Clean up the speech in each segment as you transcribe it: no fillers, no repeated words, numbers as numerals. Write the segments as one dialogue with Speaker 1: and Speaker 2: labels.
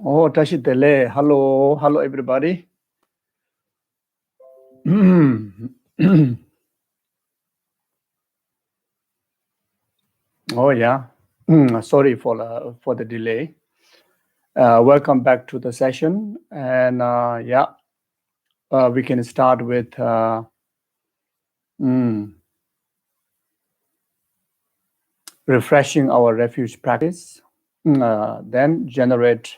Speaker 1: Oh, Tashitele. Hello. Hello, everybody. Oh, yeah. Sorry for the delay. Welcome back to the session. And we can start with refreshing our refuge practice, then generate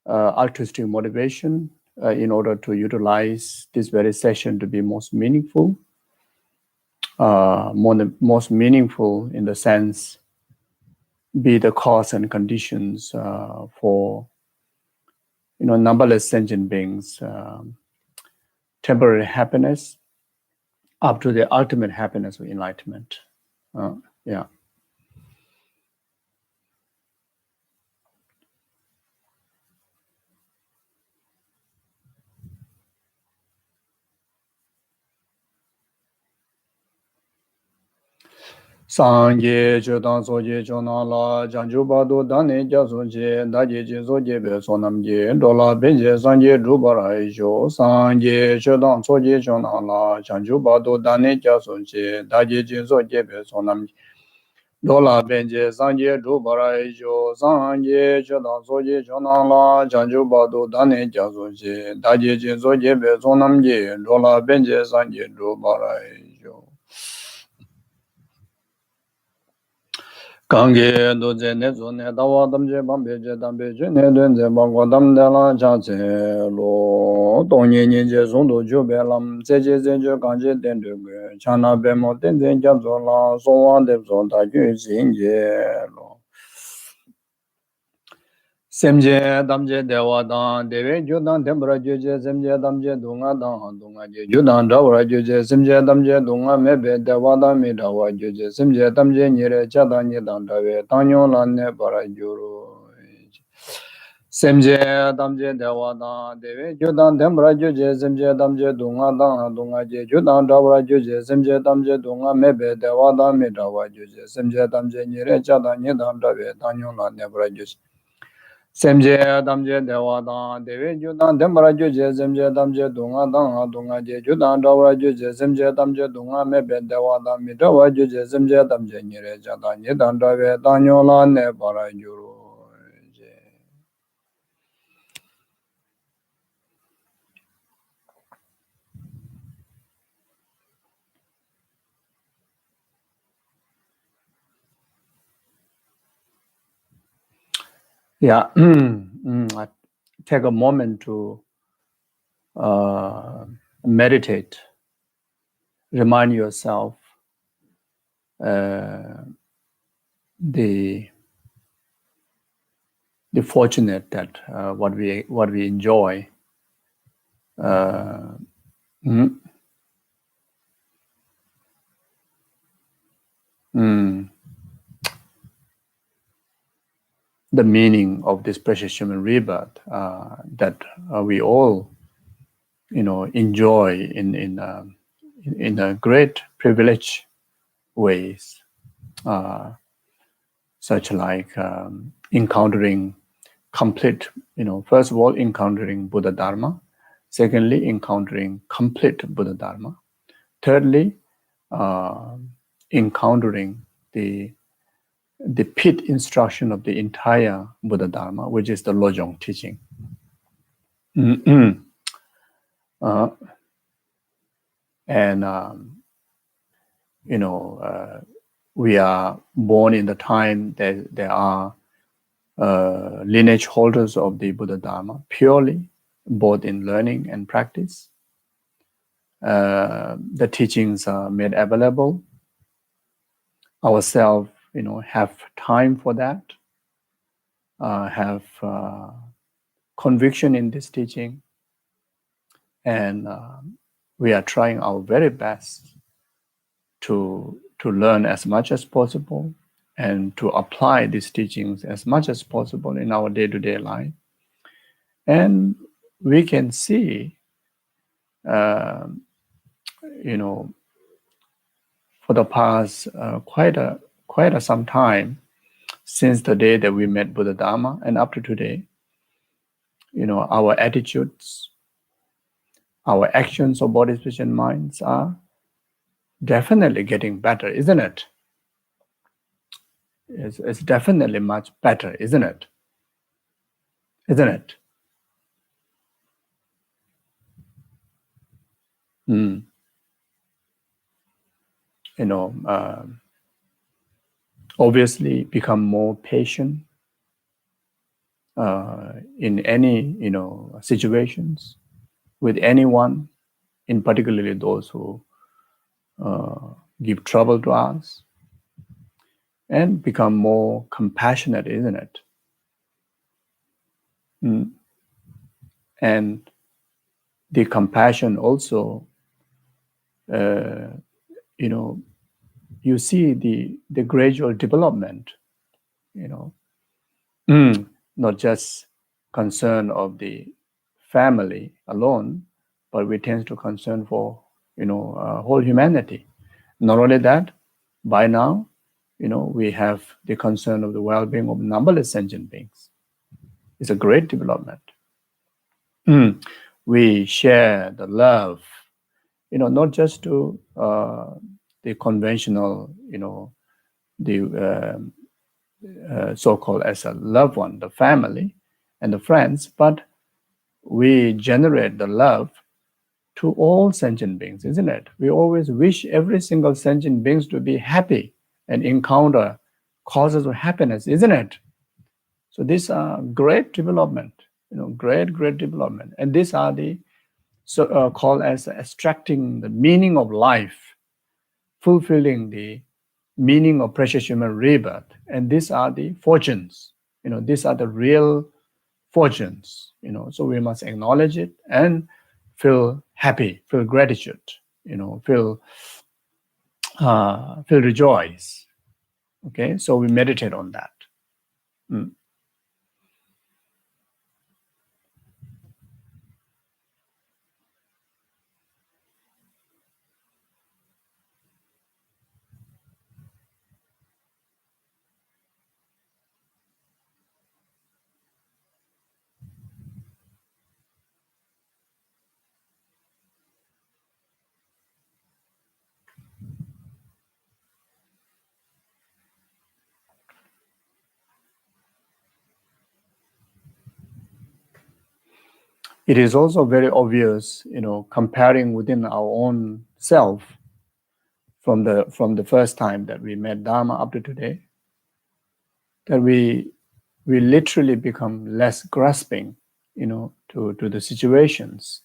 Speaker 1: altruistic motivation in order to utilize this very session to be most meaningful. Most meaningful in the sense be the cause and conditions for numberless sentient beings, temporary happiness up to the ultimate happiness of enlightenment. Yeah. Sangye Chodan Soje Chona La Janju Bado Dane Jasoje Daje Soje Be Sonamje Dola Benje Sangye Drubara Isho Sangye Chodan Soje Chona La Janju Bado Dane Jasoje Daje Soje Be Sonamje Dola Benje Sangye Drubara Isho Sangye Chodan Soje Chona La Janju Bado Dane Jasoje Daje Soje Be Sonamje Dola Benje Sangye Drubara Isho Kange doje ne zo ne dawa damje bambe je dambe je ne denze bangwa dam de la cha che lo dong ye nye je zong do jo be lam ze je kanje den de ge chana be mo den den ja zo la so wan de zo da ju jin je lo semje damje dewa dan dewe jo dan tembra jo je semje damje dunga dan dunga je jo dan dawa jo je semje damje dunga me be dewa dan me dawa jo je semje damje nyere cha dan nye dan dawe tanyo lan ne bara jo ro semje damje dewa dan dewe jo dan tembra jo je semje damje dunga dan dunga je jo dan dawa jo je semje damje dunga me be dewa dan me dawa jo je semje damje nyere cha dan nye dan dawe tanyo lan ne bara jo semje damje dewa dan dewe judan dembara juje semje damje dunga dan dunga je judan dawa juje semje damje dunga me be dewa dan mi dawa juje semje damje nyere jadan yedan dawe danyo la ne bara juru je yeah. Take a moment to meditate, remind yourself the fortunate that what we enjoy the meaning of this precious human rebirth that we all enjoy in a great privilege ways, such like encountering complete, first of all encountering Buddha Dharma, secondly encountering complete Buddha Dharma, thirdly encountering the pit instruction of the entire Buddha Dharma, which is the Lojong teaching. We are born in the time that there are lineage holders of the Buddha Dharma, purely, both in learning and practice. The teachings are made available. Ourselves, have time for that, have conviction in this teaching, and we are trying our very best to learn as much as possible and to apply these teachings as much as possible in our day-to-day life. And we can see, for the past quite some time, since the day that we met Buddha Dharma and up to today, our attitudes, our actions of body, speech, and minds are definitely getting better, isn't it? It's definitely much better, isn't it? Isn't it? Obviously become more patient in any situations with anyone, in particularly those who give trouble to us, and become more compassionate, isn't it? And the compassion also, you see the gradual development, not just concern of the family alone, but we tend to concern for whole humanity. Not only that, by now, we have the concern of the well-being of numberless sentient beings. It's a great development. We share the love, not just to the conventional, the so-called as a loved one, the family and the friends, but we generate the love to all sentient beings, isn't it? We always wish every single sentient beings to be happy and encounter causes of happiness, isn't it? So these are great development, great development. And these are the called as extracting the meaning of life, fulfilling the meaning of precious human rebirth. And these are the fortunes, these are the real fortunes, so we must acknowledge it and feel happy, feel gratitude, feel rejoice. Okay, so we meditate on that. It is also very obvious, comparing within our own self from the first time that we met Dharma up to today, that we literally become less grasping, to the situations,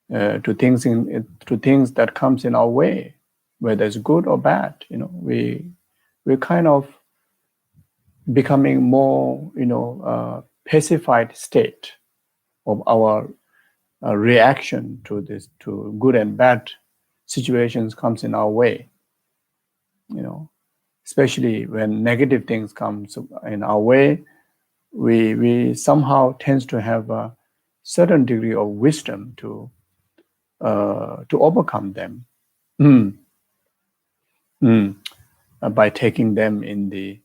Speaker 1: to things that comes in our way, whether it's good or bad. We're kind of becoming more, pacified state of our reaction to this, to good and bad situations comes in our way. Especially when negative things comes in our way, we somehow tends to have a certain degree of wisdom to overcome them by taking them in the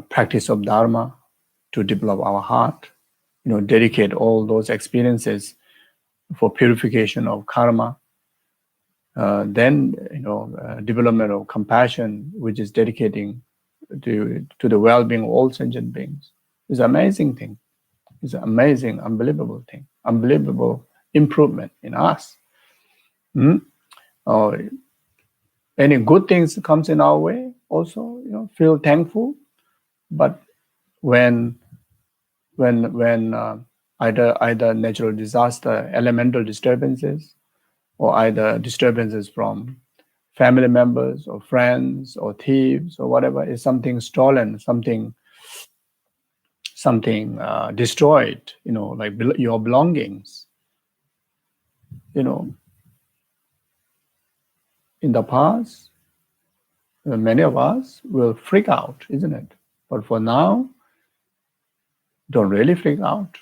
Speaker 1: practice of Dharma, to develop our heart, dedicate all those experiences for purification of karma. Then, development of compassion, which is dedicating to the well-being of all sentient beings, is an amazing thing. It's an amazing, unbelievable thing, unbelievable improvement in us. Any good things comes in our way, also, feel thankful. But when either natural disaster, elemental disturbances, or either disturbances from family members or friends or thieves or whatever, is something stolen, something destroyed, like your belongings, in the past, many of us will freak out, isn't it? But for now, don't really freak out.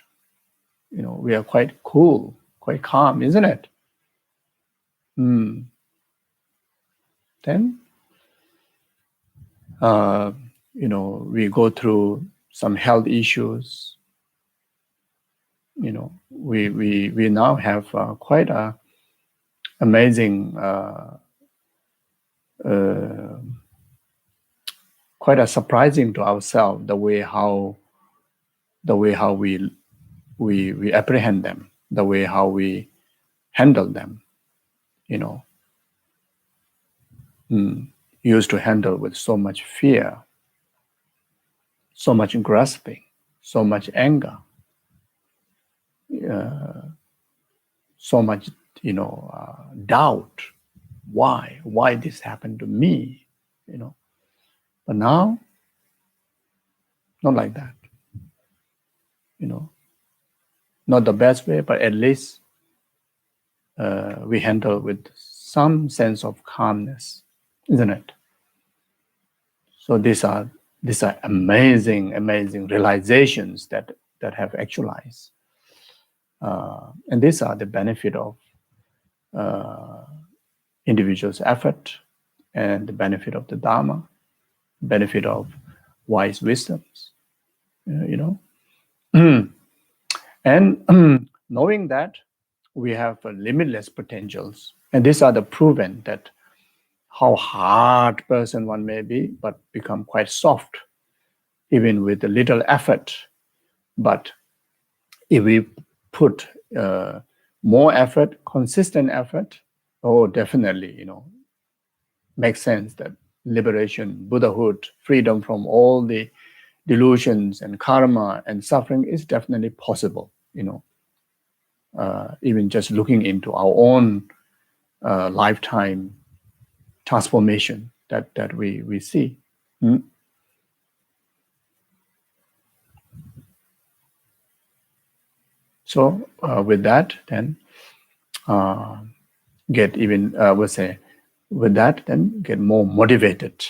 Speaker 1: We are quite cool, quite calm, isn't it? Then we go through some health issues, we now have quite a amazing, quite a surprising to ourselves the way how we apprehend them, the way how we handle them. Used to handle with so much fear, so much grasping, so much anger, so much doubt. Why this happened to me? But now, not like that. Not the best way, but at least we handle with some sense of calmness, isn't it? So these are amazing realizations that have actualized, and these are the benefit of individual's effort and the benefit of the Dharma, benefit of wise wisdoms, and knowing that we have limitless potentials, and these are the proven that how hard person one may be, but become quite soft, even with a little effort. But if we put more effort, consistent effort, definitely, makes sense that liberation, Buddhahood, freedom from all the delusions and karma and suffering is definitely possible. Even just looking into our own lifetime transformation that we see. So with that, then get even we'll say with that, then get more motivated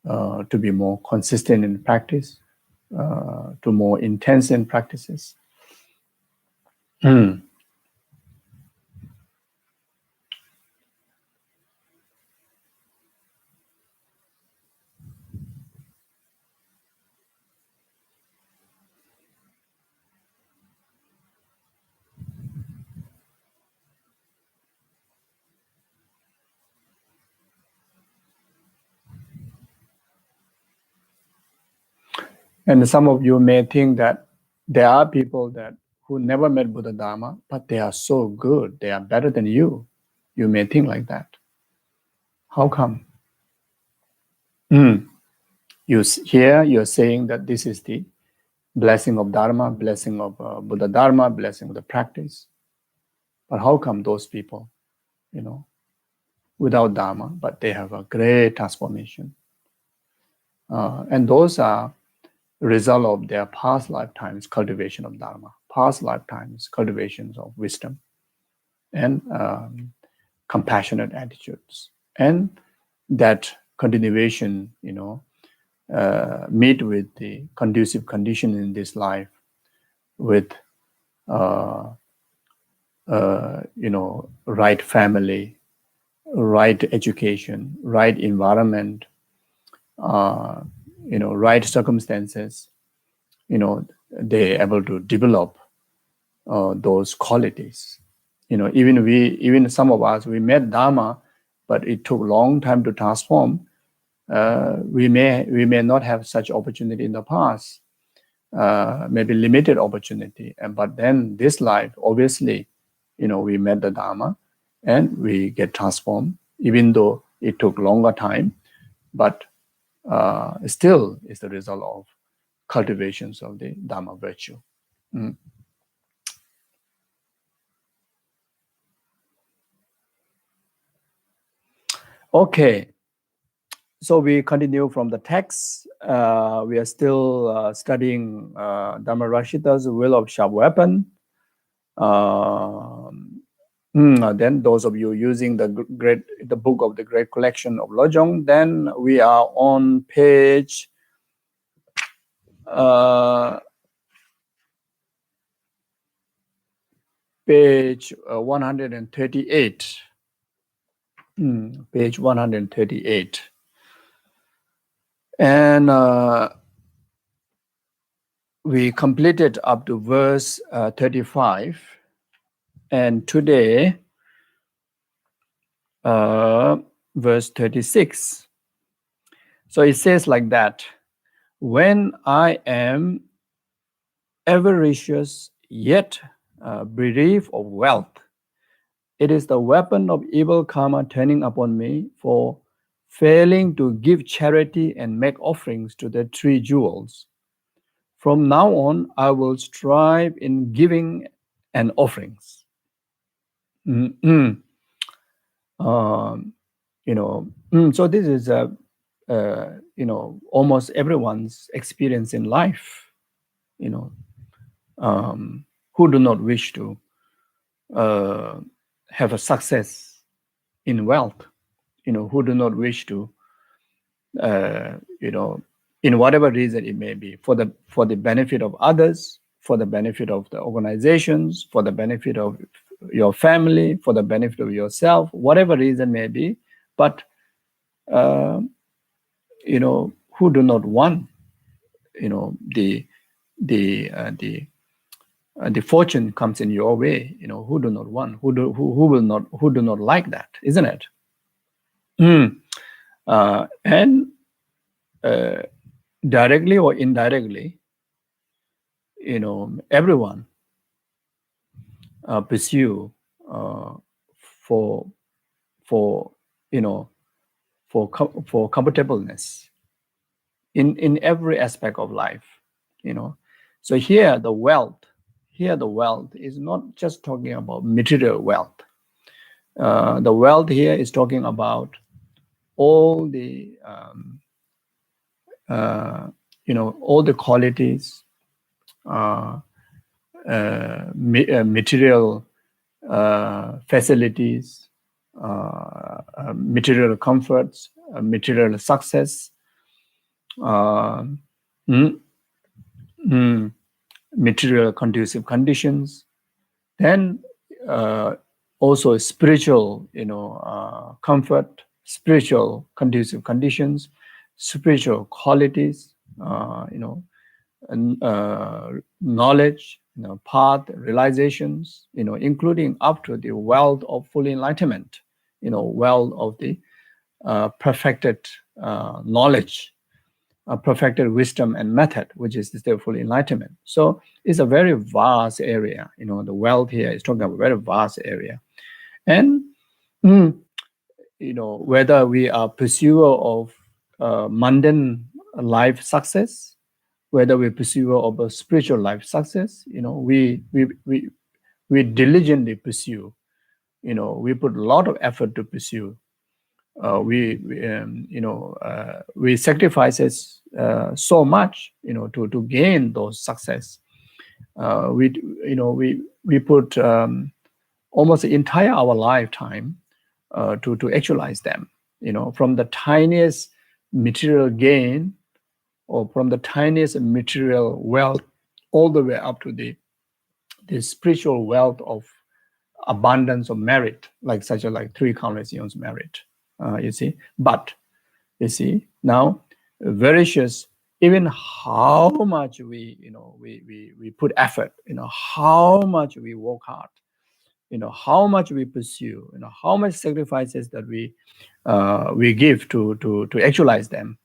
Speaker 1: to be more consistent in practice, to more intense in practices. And some of you may think that there are people that who never met Buddha Dharma, but they are so good, they are better than you. You may think like that. How come? You're saying that this is the blessing of Dharma, blessing of Buddha Dharma, blessing of the practice. But how come those people, without Dharma, but they have a great transformation? And those are result of their past lifetimes cultivation of Dharma, past lifetimes cultivations of wisdom and compassionate attitudes. And that continuation, meet with the conducive condition in this life with, right family, right education, right environment, right circumstances, they're able to develop those qualities. Even some of us, we met Dharma, but it took a long time to transform. We may not have such opportunity in the past, maybe limited opportunity. But then this life, obviously, we met the Dharma and we get transformed, even though it took longer time, but still is the result of cultivations of the Dharma virtue. Okay, so we continue from the text. We are still studying Dharmarakshita's Will of Sharp Weapon. Then those of you using the book of the Great Collection of Lojong, then we are on page 138. Page 138. And we completed up to verse 35, and today, verse 36. So it says like that: when I am avaricious yet bereaved of wealth, it is the weapon of evil karma turning upon me for failing to give charity and make offerings to the three jewels. From now on, I will strive in giving and offerings. So this is almost everyone's experience in life. Who do not wish to have a success in wealth? Who do not wish to, in whatever reason it may be, for the benefit of others, for the benefit of the organizations, for the benefit of your family, for the benefit of yourself, whatever reason may be, but who do not want, the fortune comes in your way. Who do not want, who do not like that, isn't it? And directly or indirectly, everyone pursue for comfortableness in every aspect of life. So here the wealth is not just talking about material wealth. The wealth here is talking about all the all the qualities, material facilities, material comforts, material success, material conducive conditions, then also spiritual, comfort, spiritual conducive conditions, spiritual qualities, knowledge, path, realizations, including up to the wealth of full enlightenment, wealth of the perfected knowledge, perfected wisdom and method, which is the full enlightenment. So it's a very vast area. The wealth here is talking about a very vast area. And, whether we are pursuer of mundane life success, whether we pursuer of a spiritual life success, we diligently pursue. We put a lot of effort to pursue. We sacrifices so much, to gain those success. We put almost the entire our lifetime to actualize them. From the tiniest material gain, or from the tiniest material wealth, all the way up to the spiritual wealth of abundance of merit, like such like 3 countless eons merit. You see, but you see now, vericious, even how much we put effort, how much we work hard, how much we pursue, how much sacrifices that we give to actualize them.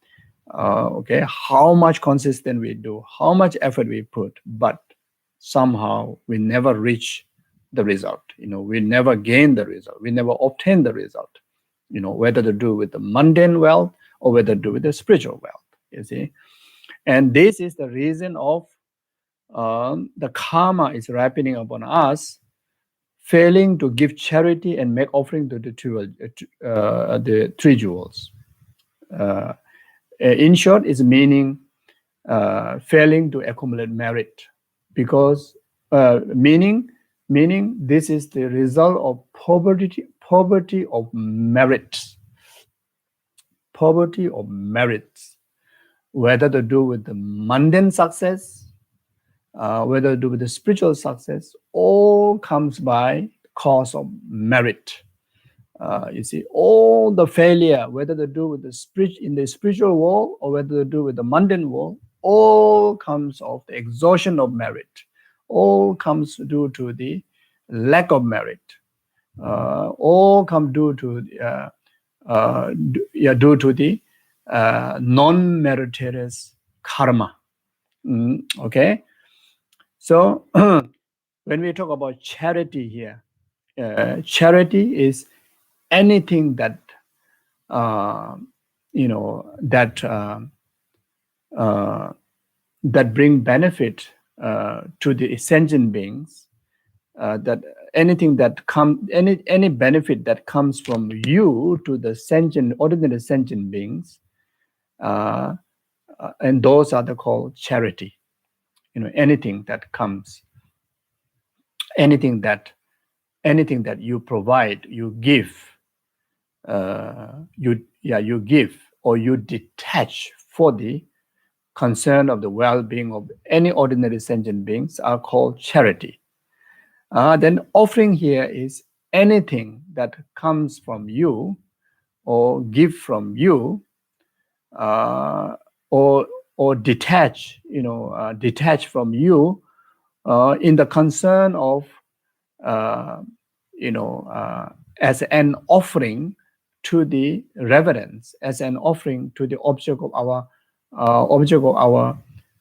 Speaker 1: Okay, how much consistent we do, how much effort we put, but somehow we never reach the result. We never gain the result. We never obtain the result. Whether to do with the mundane wealth or whether to do with the spiritual wealth. You see, and this is the reason of the karma is ripening upon us, failing to give charity and make offering to the 3 jewels. In short, is meaning failing to accumulate merit, because meaning this is the result of poverty of merit. Poverty of merits, whether to do with the mundane success, whether to do with the spiritual success, all comes by cause of merit. You see, all the failure, whether to do with the in the spiritual world or whether to do with the mundane world, all comes of the exhaustion of merit, all comes due to the lack of merit, all come due to the non-meritorious karma. Okay, so when we talk about charity here, charity is anything that that bring benefit to the sentient beings, that anything that any benefit that comes from you to the ordinary sentient beings, and those are called charity. Anything that comes, anything that you provide, you give, you give or you detach for the concern of the well-being of any ordinary sentient beings are called charity. Then offering here is anything that comes from you or give from you, or detach from you in the concern of as an offering to the reverence, as an offering to the object of our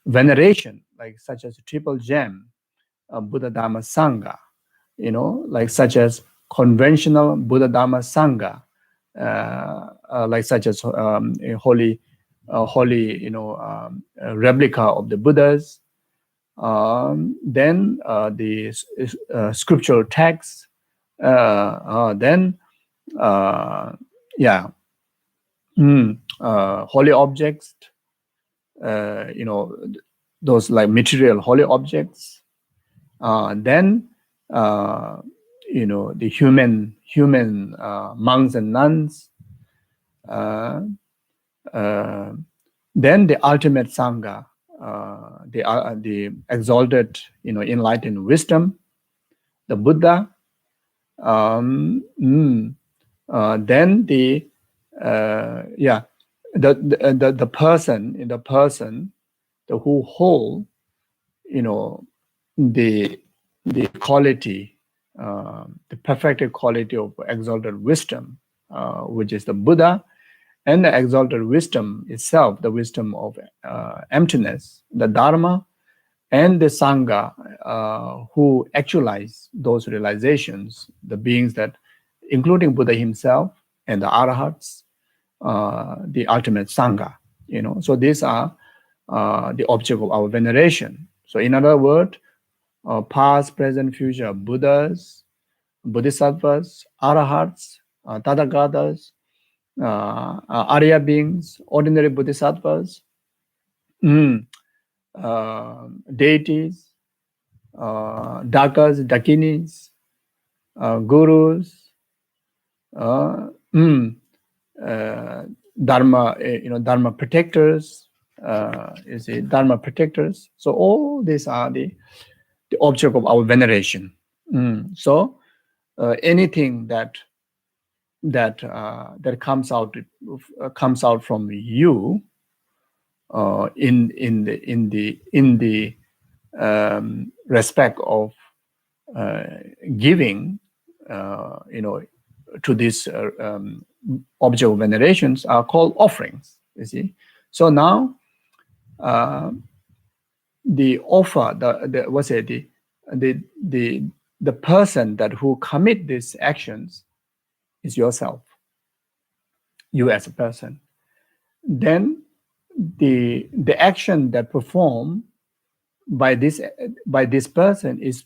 Speaker 1: veneration, like such as triple gem, Buddha Dharma Sangha, like such as conventional Buddha Dharma Sangha, like such as a holy replica of the Buddhas, then the scriptural texts, then holy objects, those like material holy objects, then the human monks and nuns, then the ultimate sangha, the exalted enlightened wisdom, the Buddha, then the person who hold the quality, the perfected quality of exalted wisdom, which is the Buddha, and the exalted wisdom itself, the wisdom of emptiness, the Dharma, and the Sangha, who actualize those realizations, the beings that, including Buddha himself and the Arahats, the ultimate Sangha. So these are the object of our veneration. So in other words, past, present, future Buddhas, Bodhisattvas, Arahats, Tathagatas, Arya beings, ordinary Bodhisattvas, deities, Dakas, Dakinis, gurus, Dharma, Dharma protectors, Dharma protectors. So all these are the object of our veneration. So anything that comes out from you, in the respect of giving, to this object of venerations, are called offerings. You see, so now the offer, the person that who commit these actions is yourself, you as a person. Then the action that performed by this person is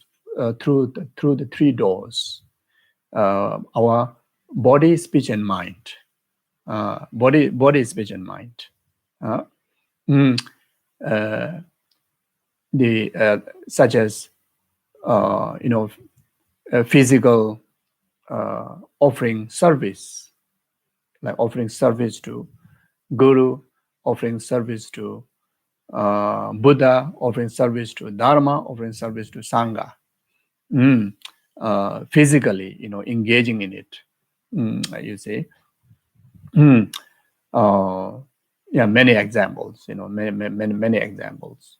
Speaker 1: through the three doors: our body, speech, and mind. Body, speech, and mind. Such as physical offering service, like offering service to Guru, offering service to Buddha, offering service to Dharma, offering service to Sangha. Physically, engaging in it. You see. many examples, many examples.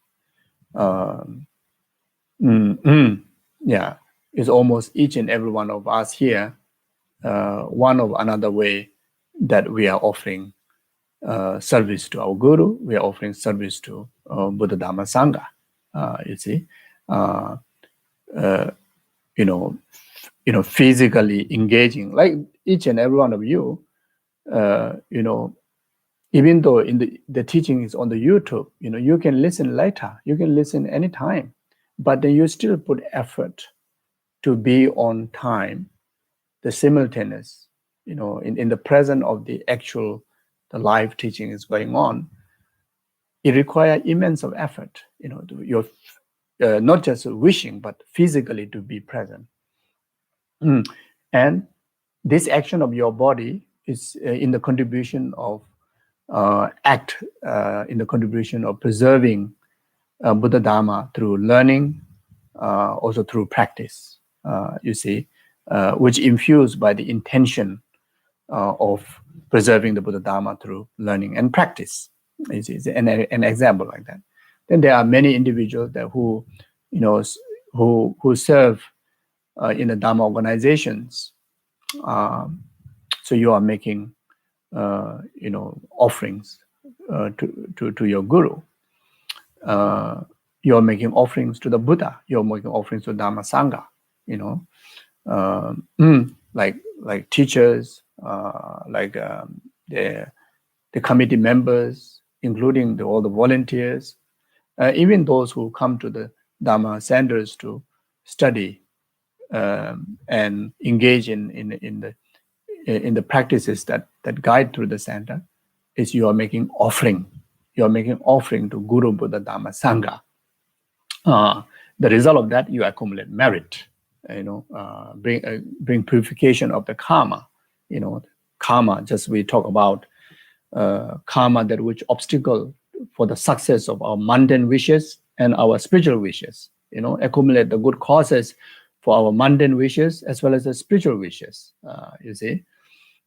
Speaker 1: Yeah, it's almost each and every one of us here, one of another way that we are offering service to our Guru, we are offering service to Buddha Dharma Sangha. You see, physically engaging, like each and every one of you, even though in the teaching is on the YouTube, you can listen later, you can listen anytime, but then you still put effort to be on time, the simultaneous, in the present of the live teaching is going on. It requires immense of effort, you're not just wishing, but physically to be present. And this action of your body is in the contribution of in the contribution of preserving Buddha Dharma through learning, also through practice, you see, which infused by the intention of preserving the Buddha Dharma through learning and practice. Is an example like that. Then there are many individuals that who serve in the Dharma organizations. So you are making offerings to your Guru. You're making offerings to the Buddha. You're making offerings to Dharma Sangha. Like teachers, like the committee members, including all the volunteers, even those who come to the Dharma centers to study and engage in the practices that guide through the center, is you are making offering. You are making offering to Guru, Buddha, Dharma, Sangha. The result of that, you accumulate merit. Bring purification of the karma. Karma. Just we talk about karma, that which obstacle for the success of our mundane wishes and our spiritual wishes. Accumulate the good causes for our mundane wishes as well as the spiritual wishes. You see.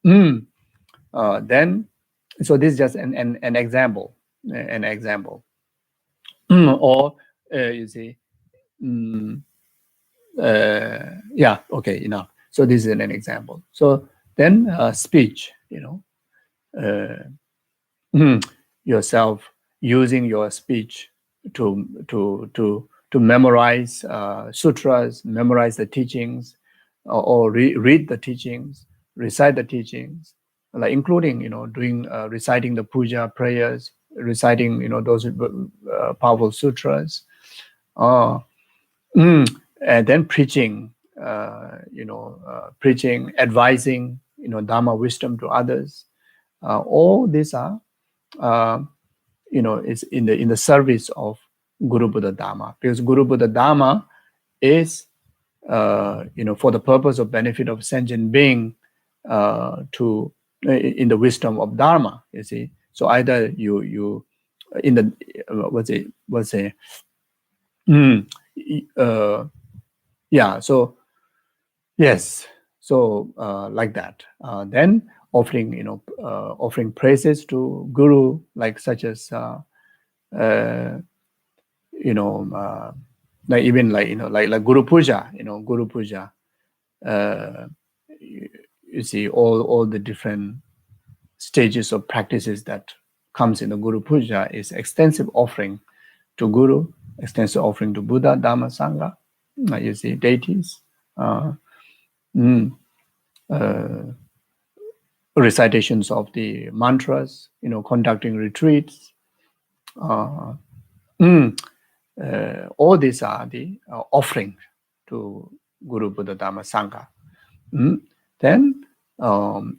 Speaker 1: Then, so this is just an example. An example. Or you see. Okay, enough. So this is an example. So then speech, yourself using your speech to memorize sutras, memorize the teachings, or read the teachings, recite the teachings, like including doing reciting the puja prayers, reciting those powerful sutras. And then preaching, preaching, advising, Dharma wisdom to others. All these are, is in the service of Guru Buddha Dharma, because Guru Buddha Dharma is, for the purpose of benefit of sentient being, in the wisdom of Dharma. You see, so either you in the so yes, so like that. Then offering, offering praises to Guru, like such as like even like Guru Puja, Guru Puja. You see all the different stages of practices that comes in the Guru Puja is extensive offering to Guru, extensive offering to Buddha, Dharma, Sangha. You see deities. Recitations of the mantras, conducting retreats. All these are the offering to Guru, Buddha, Dharma, Sangha. Then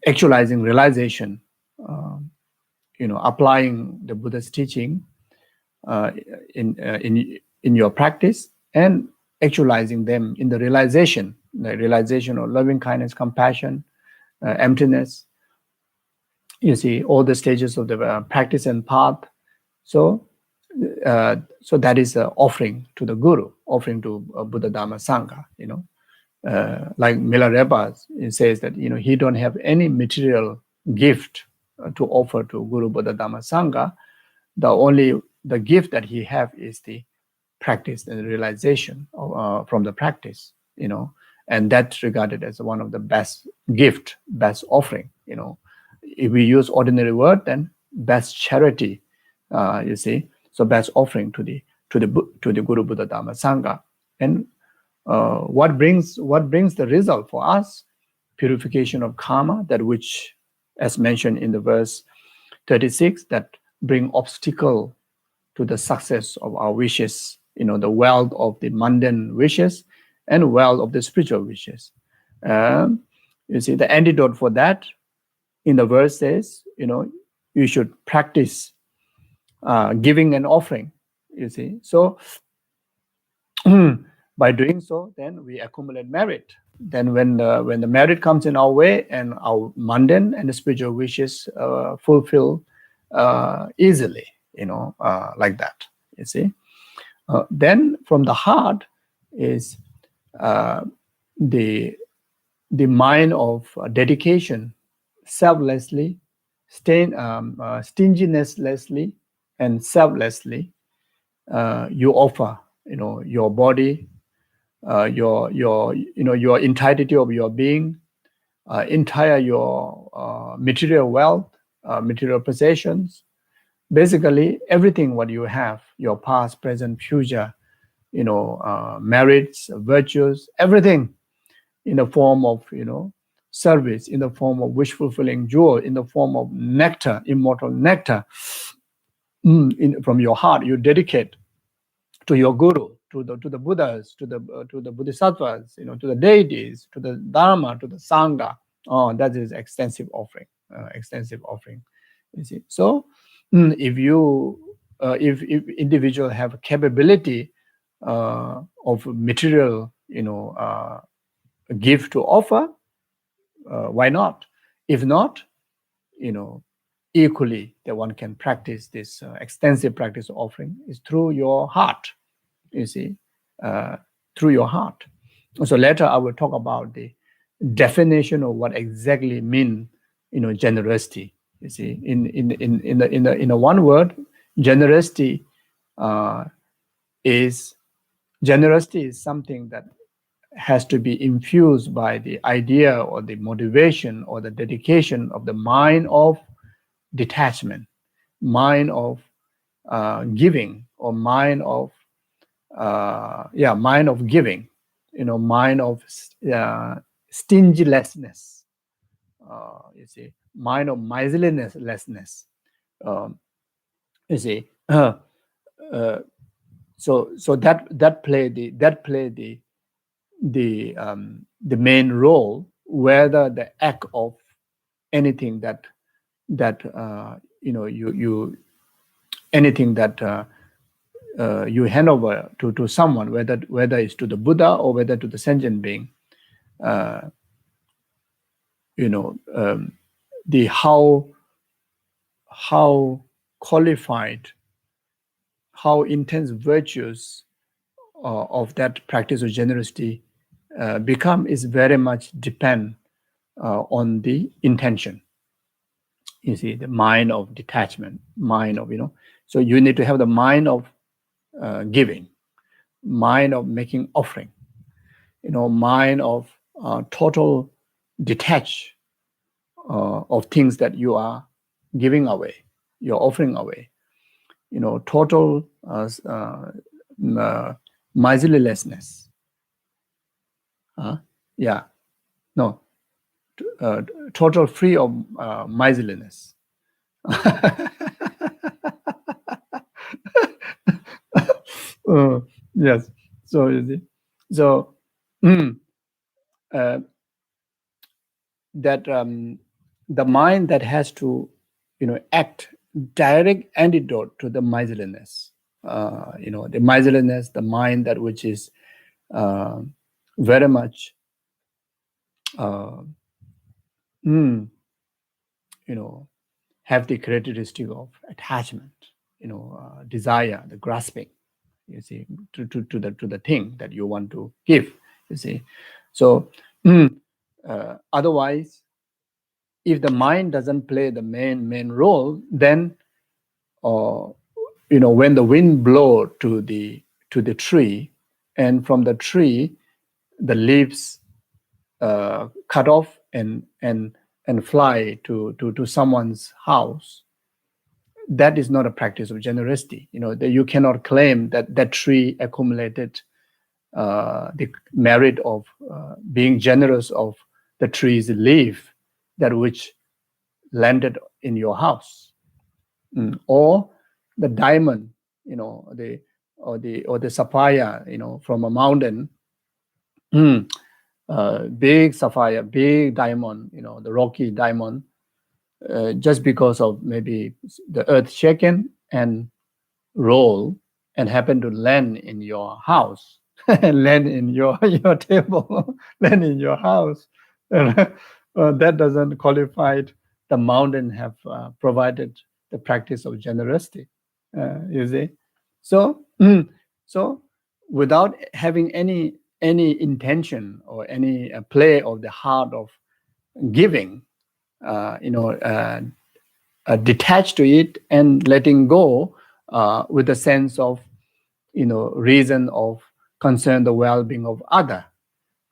Speaker 1: actualizing realization, applying the Buddha's teaching in your practice, and actualizing them in the realization of loving kindness, compassion, emptiness. You see all the stages of the practice and path. So that is an offering to the Guru, offering to Buddha, Dharma, Sangha. Like Milarepa says that he don't have any material gift to offer to Guru Buddha Dhamma Sangha, the gift that he have is the practice and realization from the practice, and that's regarded as one of the best gift, best offering. If we use ordinary word, then best charity, you see. So best offering to the Guru Buddha Dhamma Sangha. And what brings the result for us? Purification of karma, that which, as mentioned in the verse 36, that bring obstacle to the success of our wishes, the wealth of the mundane wishes and wealth of the spiritual wishes. You see, the antidote for that in the verse says, you should practice giving and offering, you see. So by doing so, then we accumulate merit. Then when the merit comes in our way and our mundane and the spiritual wishes fulfill easily, like that, you see. Then from the heart is the mind of dedication, selflessly, stinginess-lessly, and selflessly. You offer, your body, your entirety of your being, entire your material wealth, material possessions, basically everything what you have, your past, present, future, merits, virtues, everything in the form of, service, in the form of wish fulfilling jewel, in the form of nectar, immortal nectar, from your heart, you dedicate to your guru, to the Buddhas, to the Bodhisattvas, to the deities, to the Dharma, to the Sangha. Oh, that is extensive offering. You see. So, if individual have capability of material, gift to offer, why not? If not, equally that one can practice this extensive practice of offering is through your heart, you see, through your heart. So later I will talk about the definition of what exactly mean, generosity. You see, in a one word, generosity is something that has to be infused by the idea or the motivation or the dedication of the mind of detachment, mind of giving, or mind of giving, mind of stinginess, you see, mind of miserliness-less. You see, so that play the main role, whether the act of anything that you anything that you hand over to someone, whether it's to the Buddha or whether to the sentient being, the how qualified, how intense virtues of that practice of generosity become is very much depend on the intention. You see, the mind of detachment, mind of, so you need to have the mind of giving, mind of making offering, mind of total detach of things that you are giving away, you're offering away, total miserliness-less. Total free of miserliness. Yes. So you see, so that the mind that has to, act direct antidote to the miserliness. The miserliness, the mind that which is very much, have the characteristic of attachment, desire, the grasping, you see, to the thing that you want to give, you see. So otherwise, if the mind doesn't play the main role, then when the wind blow to the tree, and from the tree the leaves cut off and fly to someone's house, that is not a practice of generosity. That you cannot claim that tree accumulated the merit of being generous of the tree's leaf that which landed in your house. Or the diamond, the sapphire, from a mountain, big sapphire, big diamond, the rocky diamond, just because of maybe the earth shaken and roll and happen to land in your house, land in your table, land in your house. That doesn't qualify the mountain have provided the practice of generosity. You see, so without having any intention or any play of the heart of giving, detached to it and letting go with a sense of reason of concern the well-being of other,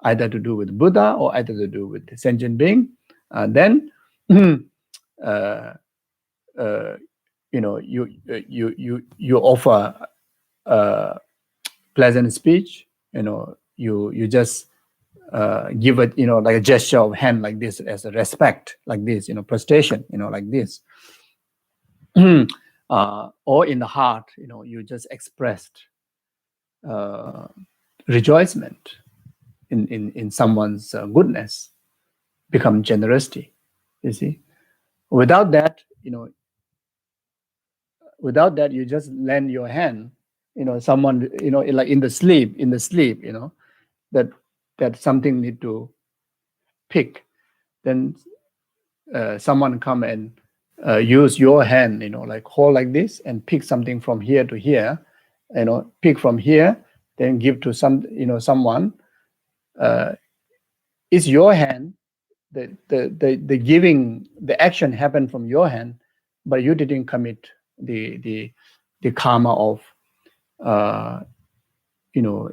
Speaker 1: either to do with Buddha or either to do with the sentient being, then you offer pleasant speech, you just give it, like a gesture of hand like this as a respect, like this, prostration, like this. Or in the heart, you just expressed rejoicement in someone's goodness, become generosity. You see, without that, you just lend your hand, someone, like in the sleep, that something need to pick, then someone come and use your hand, like hold like this and pick something from here to here, pick from here, then give to someone. It's your hand. The giving, the action happened from your hand, but you didn't commit the karma of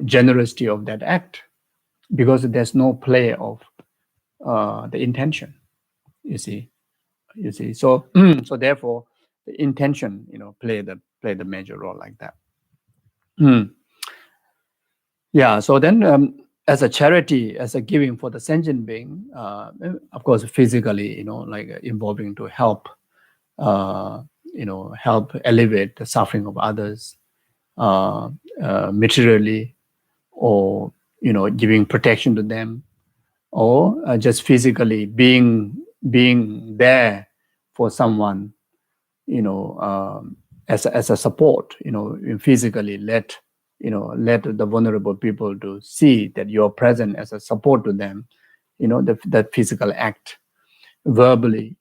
Speaker 1: generosity of that act, because there's no play of the intention. You see. So so therefore, the intention, play the major role like that. Yeah. So then, as a charity, as a giving for the sentient being, of course, physically, like involving to help, help alleviate the suffering of others, materially, or giving protection to them, or just physically being there for someone, as a support, physically let the vulnerable people to see that you're present as a support to them, that physical act, verbally,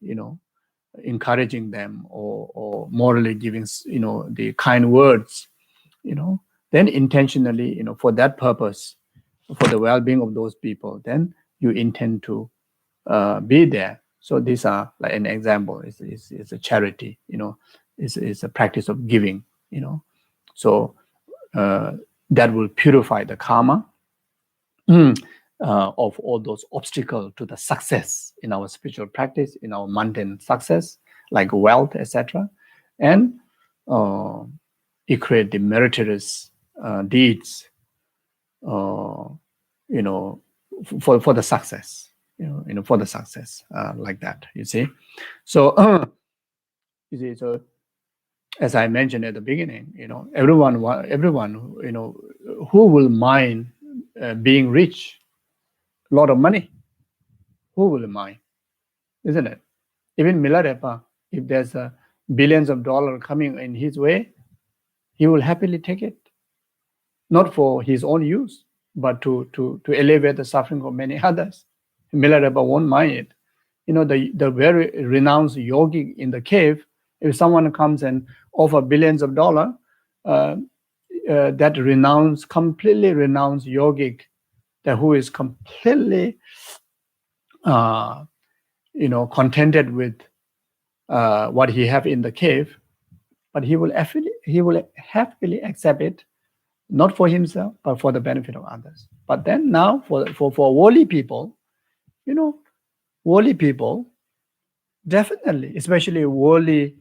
Speaker 1: encouraging them, or morally giving, the kind words, then intentionally, for that purpose, for the well-being of those people, then you intend to be there. So these are like an example. It's a charity, it's a practice of giving, So that will purify the karma of all those obstacles to the success in our spiritual practice, in our mundane success, like wealth, etc. And it creates the meritorious deeds, for the success. For the success, like that, you see. So, so as I mentioned at the beginning, everyone, who will mind being rich, a lot of money? Who will mind, isn't it? Even Milarepa, if there's billions of dollars coming in his way, he will happily take it, not for his own use, but to alleviate the suffering of many others. Milarepa won't mind it. The very renounced yogi in the cave, if someone comes and offer billions of dollars, that completely renounced yogic, that who is completely, contented with what he have in the cave, but he will happily accept it, not for himself, but for the benefit of others. But then now for worldly people, worldly people, definitely, especially worldly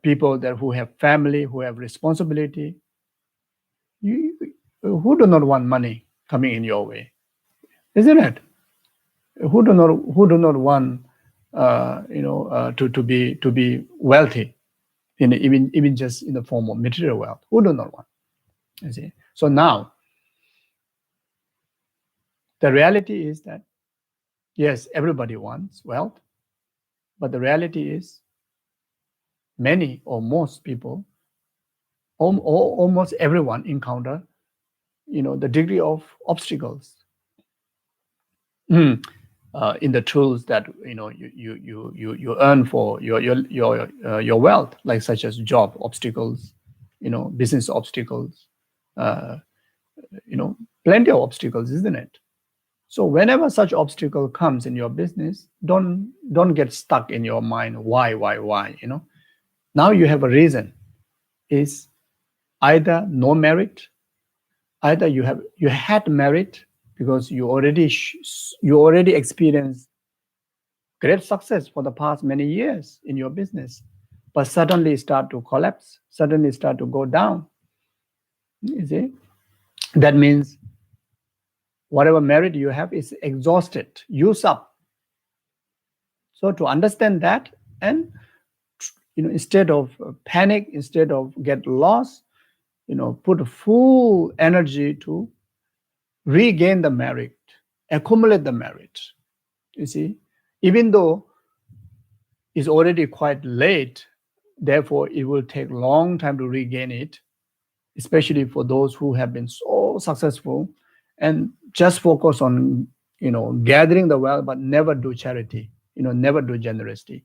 Speaker 1: people who have family, who have responsibility, who do not want money coming in your way, isn't it? Who do not want to be wealthy, even just in the form of material wealth? Who do not want? You see. So now the reality is that yes, everybody wants wealth, but the reality is many or most people, almost everyone encounter the degree of obstacles in the tools that you earn for your wealth, like such as job obstacles, business obstacles, plenty of obstacles, isn't it? So whenever such obstacle comes in your business, don't get stuck in your mind. Why? Now you have a reason. Is either no merit, either you had merit because you already experienced great success for the past many years in your business, but suddenly start to collapse, suddenly start to go down. You see, that means whatever merit you have is exhausted, used up. So to understand that, and instead of panic, instead of get lost, put full energy to regain the merit, accumulate the merit. You see, even though it's already quite late, therefore it will take long time to regain it, especially for those who have been so successful and just focus on gathering the wealth but never do charity, never do generosity,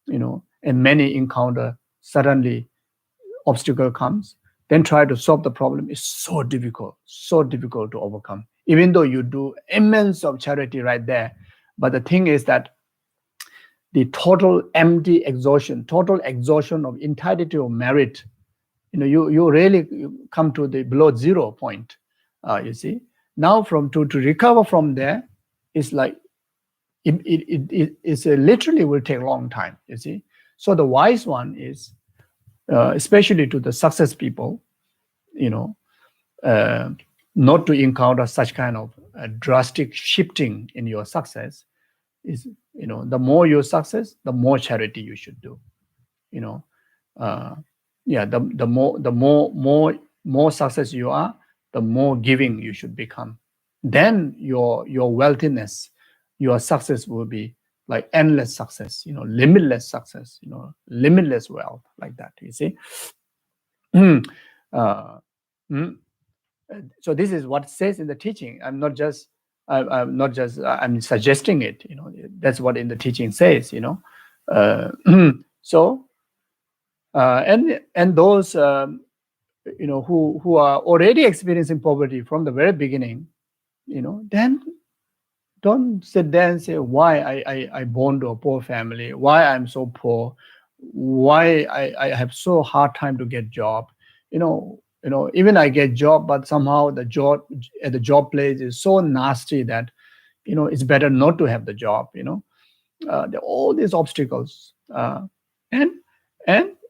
Speaker 1: and many encounter suddenly obstacle comes, then try to solve the problem. Is so difficult to overcome, even though you do immense of charity right there. But the thing is that the total empty exhaustion, of entirety of merit, you really come to the below 0 point. You see, now to recover from there is like it literally will take a long time. You see, so the wise one is, especially to the success people, not to encounter such kind of drastic shifting in your success. Is the more your success, the more charity you should do. The more success you are, the more giving you should become. Then your wealthiness, your success will be like endless success, limitless success, limitless wealth, like that. You see. So this is what it says in the teaching. I'm suggesting it. That's what in the teaching says. So and those who are already experiencing poverty from the very beginning, then don't sit there and say, why I born to a poor family, why I'm so poor, why I have so hard time to get job. Even I get job, but somehow the job at the job place is so nasty that it's better not to have the job. There are all these obstacles, and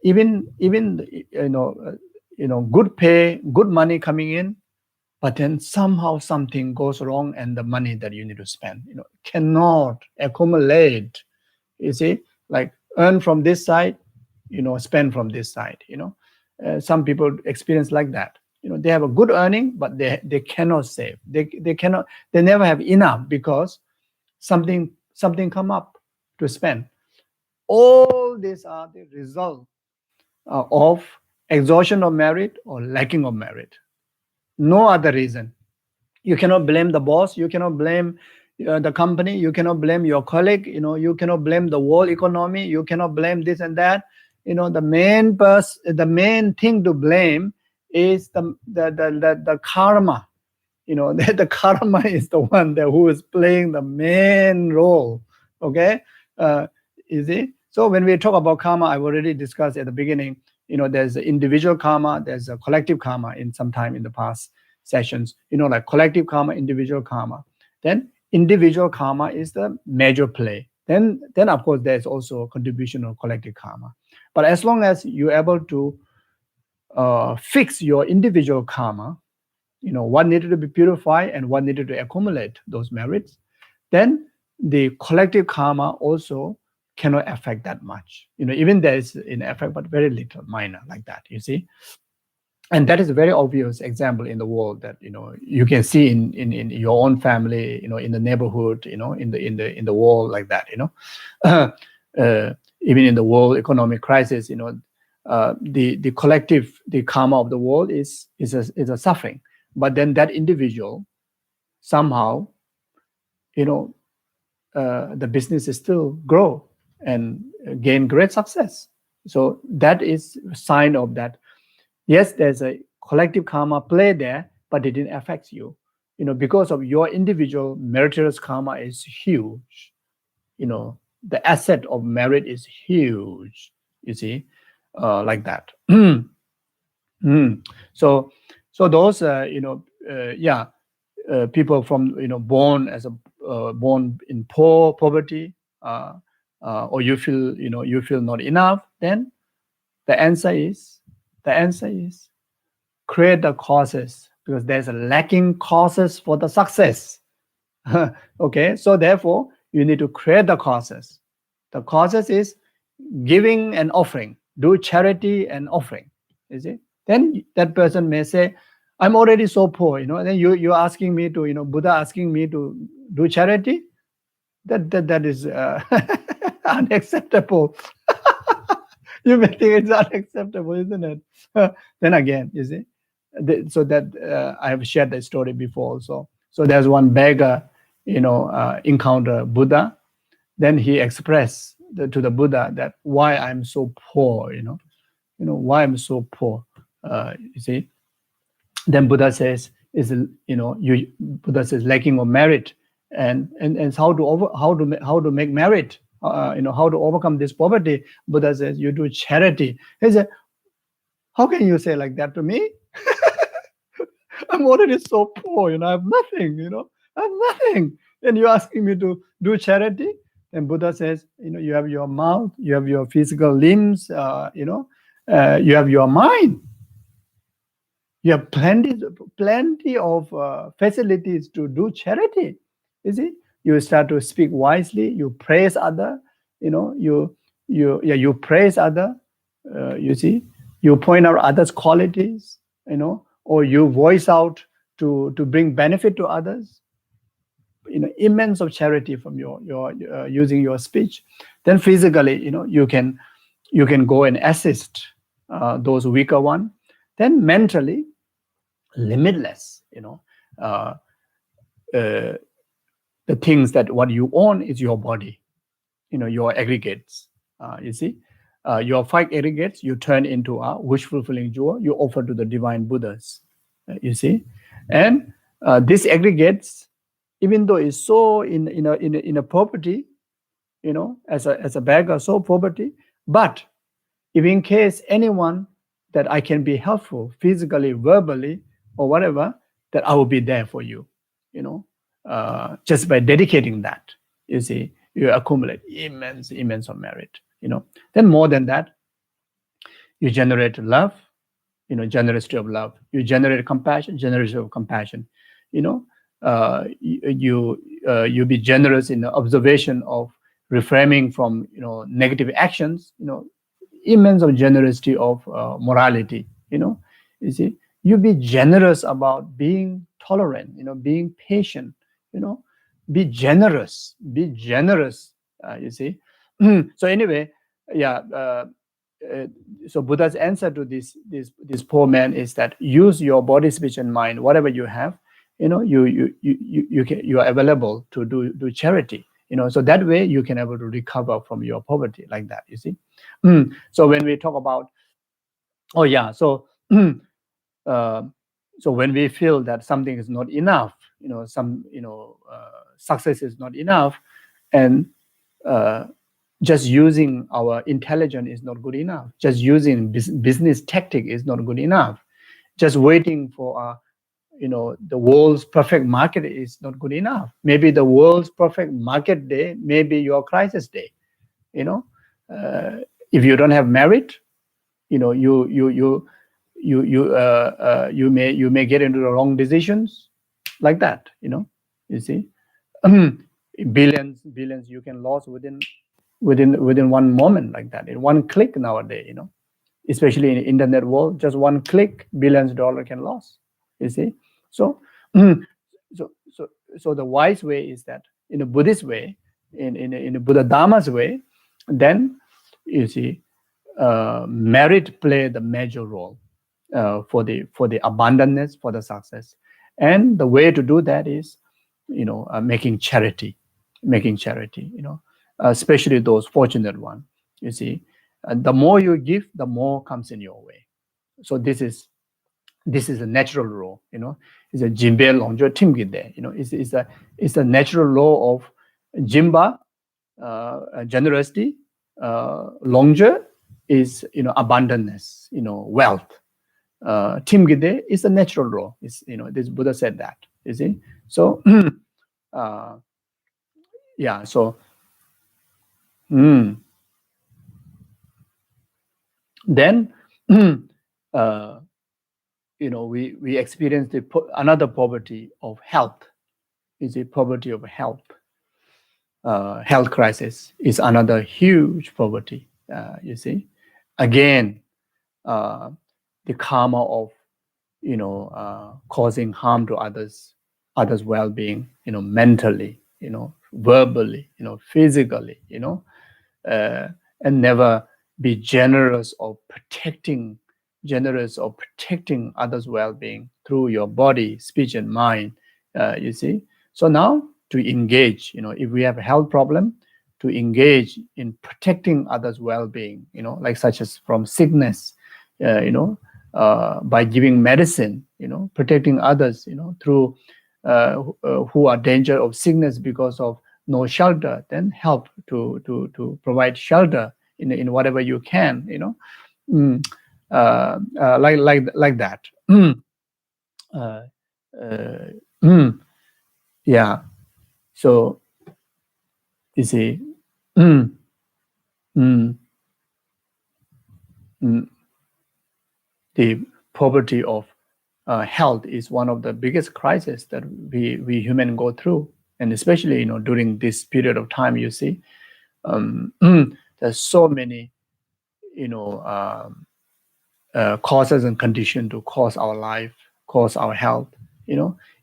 Speaker 1: even good pay, good money coming in, but then somehow something goes wrong and the money that you need to spend cannot accumulate. You see, like earn from this side, spend from this side. Some people experience like that. They have a good earning, but they cannot save. They never have enough because something come up to spend. All these are the result of exhaustion of merit or lacking of merit. No other reason. You cannot blame the boss. You cannot blame the company. You cannot blame your colleague. You cannot blame the world economy. You cannot blame this and that. The main thing to blame is the karma. The karma is the one who is playing the main role Okay, you see. So when we talk about karma, I've already discussed at the beginning. There's the individual karma, there's a collective karma in some time in the past sessions. Like collective karma, individual karma. Then individual karma is the major play. Then of course there's also a contribution of collective karma. But as long as you're able to fix your individual karma, what needed to be purified and what needed to accumulate those merits, then the collective karma also cannot affect that much. Even there is an effect, but very little, minor, like that, you see. And that is a very obvious example in the world that you can see in your own family, in the neighborhood, in the world, like that, even in the world economic crisis, the collective, the karma of the world is a suffering. But then that individual somehow, the business is still grow and gain great success. So that is a sign of that. Yes, there's a collective karma play there, but it didn't affect you. Because of your individual meritorious karma is huge. The asset of merit is huge. You see, like that. So those, people from born in poverty, or you feel not enough. Then the answer is create the causes, because there's a lacking causes for the success. Okay, so therefore you need to create the causes. The causes is giving and offering, do charity and offering. You see, then that person may say, I'm already so poor, then you're asking me to, Buddha asking me to do charity. That is unacceptable. You may think it's unacceptable, isn't it? Then again, you see, so that I have shared the story before also. So there's one beggar, encounter Buddha. Then he expressed to the Buddha that why I'm so poor, why I'm so poor. You see, then Buddha says Buddha says lacking of merit, and how to make merit. How to overcome this poverty. Buddha says you do charity. He said, how can you say like that to me? I'm already so poor, I have nothing, I have nothing. And you're asking me to do charity? And Buddha says, you have your mouth, you have your physical limbs, you have your mind. You have plenty of facilities to do charity. You see, you start to speak wisely. You praise other. You praise other. You see, you point out others' qualities. Or you voice out to bring benefit to others. Immense of charity from your using your speech. Then physically, you can go and assist those weaker one. Then mentally, limitless. The things that what you own is your body. Your aggregates. You see, your 5 aggregates you turn into a wish fulfilling jewel. You offer to the divine Buddhas. You see, and these aggregates, even though it's so in a poverty, as a beggar, so poverty, but if in case anyone that I can be helpful physically, verbally, or whatever, that I will be there for you. Just by dedicating that, you see, you accumulate immense of merit. Then more than that, you generate love, generosity of love. You generate compassion, generosity of compassion. You be generous in the observation of refraining from negative actions. Immense of generosity of morality. You see, you be generous about being tolerant. Being patient. Be generous. You see. So anyway, yeah. So Buddha's answer to this poor man is that use your body, speech, and mind, whatever you have, you are available to do charity. So that way you can able to recover from your poverty, like that. You see. So when we talk about, so when we feel that something is not enough, success is not enough, and just using our intelligence is not good enough. Just using business tactic is not good enough. Just waiting for the world's perfect market is not good enough. Maybe the world's perfect market day may be your crisis day. If you don't have merit, you may get into the wrong decisions, like that. You see, billions you can lose within one moment, like that, in one click nowadays. Especially in the internet world, just one click, billions of dollars can lose. You see, so the wise way is that in a Buddhist way, in a Buddha Dharma's way, then you see, merit play the major role for the abundance, for the success. And the way to do that is, making charity, especially those fortunate ones. You see, the more you give, the more comes in your way. So this is a natural law. It's a Jimbe Longjo Timgi there. It's a natural law of Jimba, generosity. Longjo is abundance, wealth. Timgide is a natural law. This Buddha said that. You see, so yeah. So then we experience another poverty of health. Is a poverty of health. Health crisis is another huge poverty. You see, again, the karma of causing harm to others well-being, mentally, verbally, physically, and never be generous of protecting others' well-being through your body, speech, and mind. You see, so now to engage, if we have a health problem, to engage in protecting others' well-being, like such as from sickness, by giving medicine, protecting others, through who are danger of sickness because of no shelter, then help to provide shelter in whatever you can, like that. Yeah. So you see, the poverty of health is one of the biggest crises that we human go through, and especially during this period of time, you see, there's so many causes and conditions to cause our life, cause our health.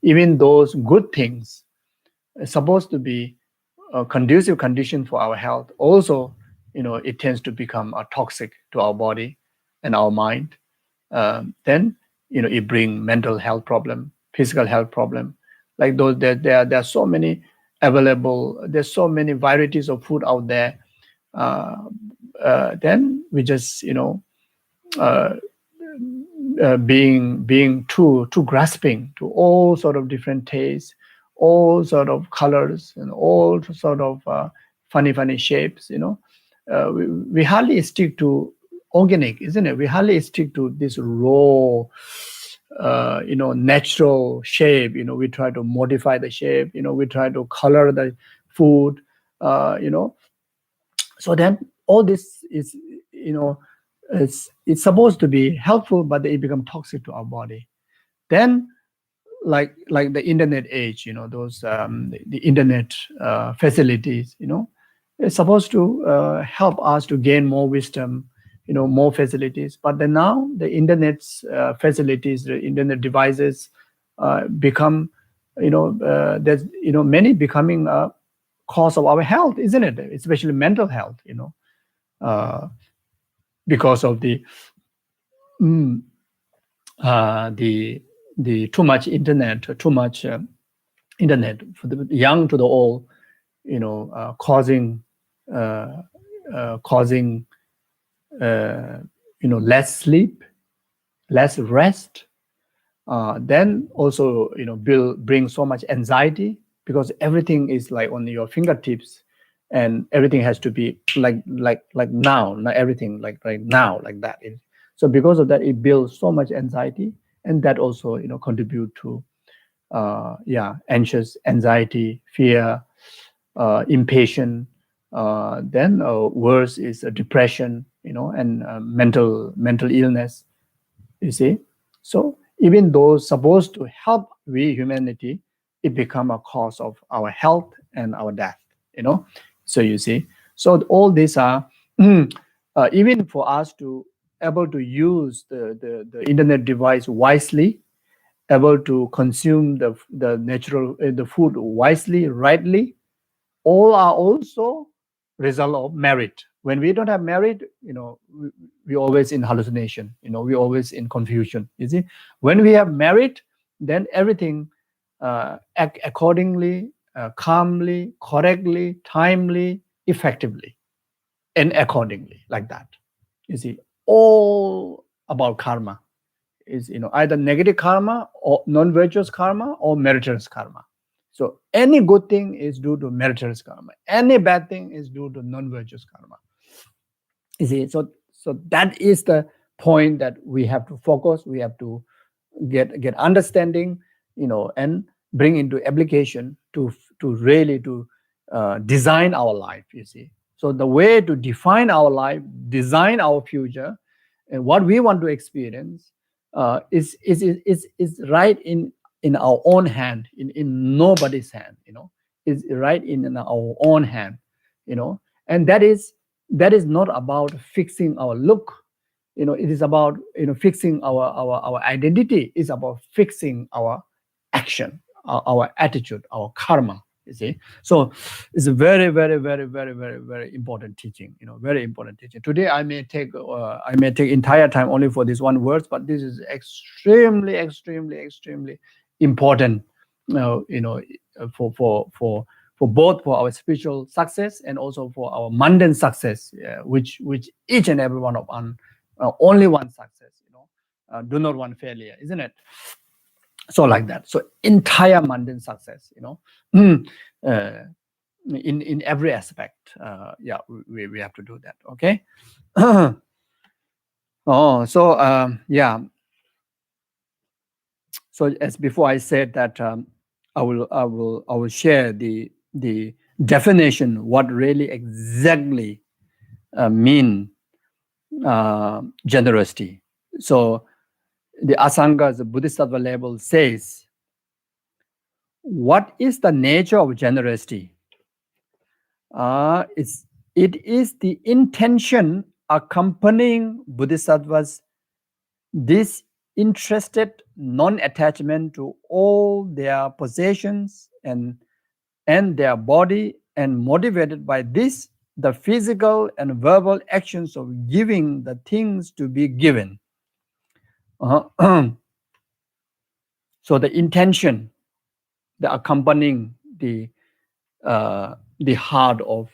Speaker 1: Even those good things are supposed to be a conducive condition for our health. Also, it tends to become toxic to our body and our mind. Then it brings mental health problem, physical health problem. Like those, there are so many available. There's so many varieties of food out there. Then we just being too grasping to all sort of different tastes, all sort of colors, and all sort of funny shapes. We hardly stick to organic, isn't it? We hardly stick to this raw, natural shape. We try to modify the shape. We try to color the food. So then all this is, it's supposed to be helpful, but it becomes toxic to our body. Then, like the internet age, those the internet facilities, it's supposed to help us to gain more wisdom, more facilities. But then now the internet's facilities, the internet devices become, there's many becoming a cause of our health, isn't it? Especially mental health, because of the too much internet, for the young to the old, causing less sleep, less rest. Then also bring so much anxiety, because everything is like on your fingertips. and everything has to be like now, not everything like right now, like that. So because of that, it builds so much anxiety, and that also contribute to anxious, anxiety, fear, impatient. Then worse is depression, and mental illness. You see, so even though supposed to help we humanity, it become a cause of our health and our death. So you see, so all these are even for us to able to use the internet device wisely, able to consume the natural the food wisely, rightly, all are also result of merit. When we don't have merit, we always in hallucination, we always in confusion. You see, when we have merit, then everything act accordingly, calmly, correctly, timely, effectively, and accordingly, like that. You see, all about karma is either negative karma or non-virtuous karma or meritorious karma. So any good thing is due to meritorious karma. Any bad thing is due to non-virtuous karma. You see, so that is the point that we have to focus. We have to get understanding, and bring into application to really to design our life. You see, so the way to define our life, design our future, and what we want to experience is right in our own hand, in nobody's hand. Is right in our own hand. And that is not about fixing our look. It is about fixing our identity. It's about fixing our action, our attitude, our karma. You see, so it's a very, very, very, very, very, very important teaching. Very important teaching. Today I may take entire time only for this one words, but this is extremely, extremely, extremely important. For both for our spiritual success and also for our mundane success, which each and every one of us only one success. Do not one failure, isn't it? So like that. So entire mundane success. In every aspect. We have to do that. Okay. So as before I said that I will share the definition what really exactly mean generosity. So the Asanga's Bodhisattva level says, what is the nature of generosity? It is the intention accompanying Bodhisattvas disinterested non-attachment to all their possessions and their body, and motivated by this, the physical and verbal actions of giving the things to be given. So the intention, the accompanying the heart of,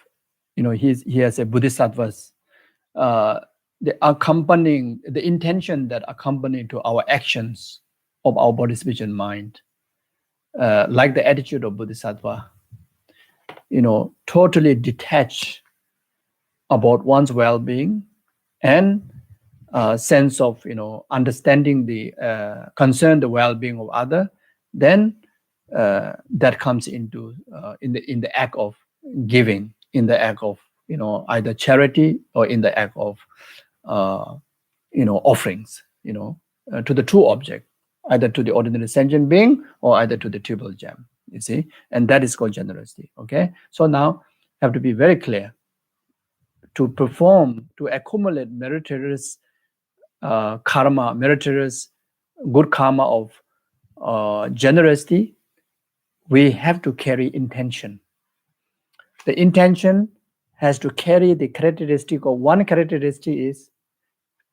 Speaker 1: he has a Bodhisattvas, the accompanying, the intention that accompany to our actions of our body, speech, and mind, like the attitude of Bodhisattva, totally detached about one's well-being and sense of understanding the concern, the well-being of other, then that comes into in the act of giving, in the act of either charity or in the act of offerings to the true object, either to the ordinary sentient being or either to the triple gem. You see, and that is called generosity. Okay, so now have to be very clear. To perform, to accumulate meritorious karma, meritorious good karma of generosity, we have to carry intention. The intention has to carry the characteristic of, one characteristic is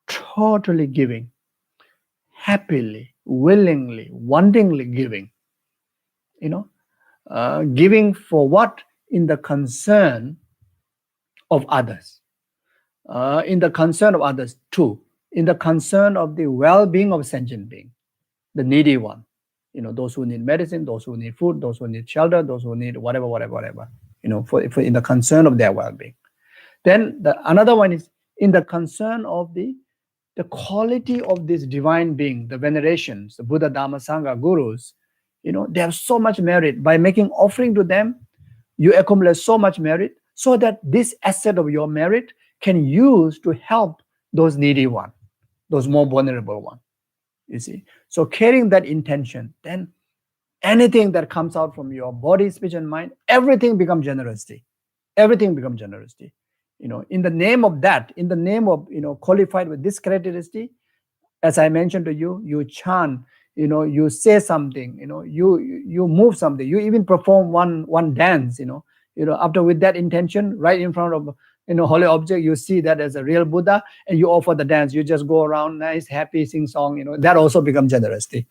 Speaker 1: totally giving, happily, willingly, wantingly giving. Giving for what? In the concern of others. In the concern of others too. In the concern of the well-being of sentient being, the needy one. Those who need medicine, those who need food, those who need shelter, those who need whatever. for in the concern of their well-being. Then another one is in the concern of the quality of this divine being, the venerations, the Buddha, Dharma, Sangha, gurus. They have so much merit. By making offering to them, you accumulate so much merit, so that this asset of your merit can use to help those needy ones, those more vulnerable ones. You see, so carrying that intention, then anything that comes out from your body, speech, and mind, everything becomes generosity. Everything becomes generosity. In the name of that, in the name of qualified with this characteristic, as I mentioned to you, you chant, you say something, you move something, you even perform one dance, after with that intention, right in front of holy object, you see that as a real Buddha, and you offer the dance. You just go around nice, happy, sing song, that also becomes generosity,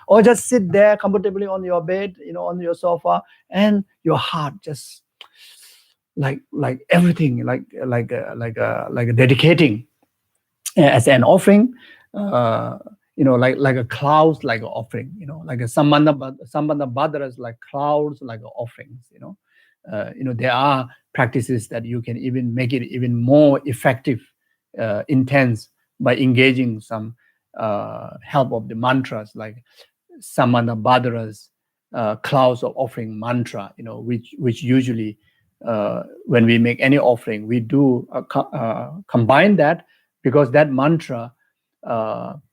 Speaker 1: or just sit there comfortably on your bed, on your sofa, and your heart just like everything, like dedicating as an offering, like a clouds, like an offering, like a sambandha bhadras, like clouds, like offerings, there are practices that you can even make it even more effective, intense, by engaging some help of the mantras, like sambandha bhadras, clouds of offering mantra, which usually when we make any offering, we do combine that, because that mantra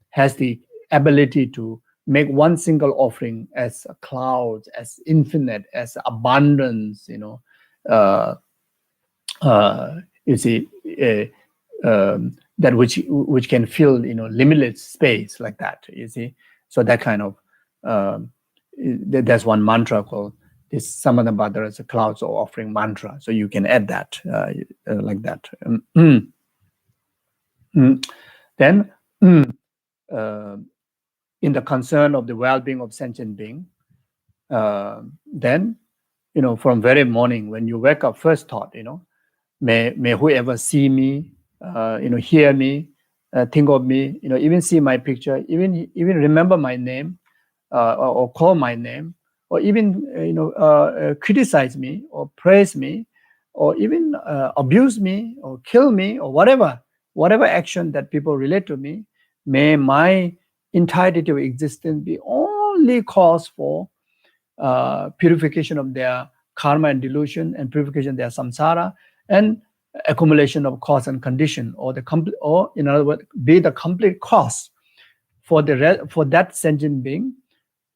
Speaker 1: has the ability to make one single offering as a cloud, as infinite, as abundance, you see, that which can fill limitless space, like that, you see. So that kind of there's one mantra called this Samadha Bhadra, as a clouds of offering mantra. So you can add that like that. Then in the concern of the well-being of sentient being, then from very morning when you wake up, first thought, may whoever see me, hear me, think of me, even see my picture, even remember my name, or call my name, or even criticize me, or praise me, or even abuse me, or kill me, or whatever action that people relate to me, may my entirety of existence be only cause for purification of their karma and delusion, and purification of their samsara, and accumulation of cause and condition, or in other words, be the complete cause for that sentient being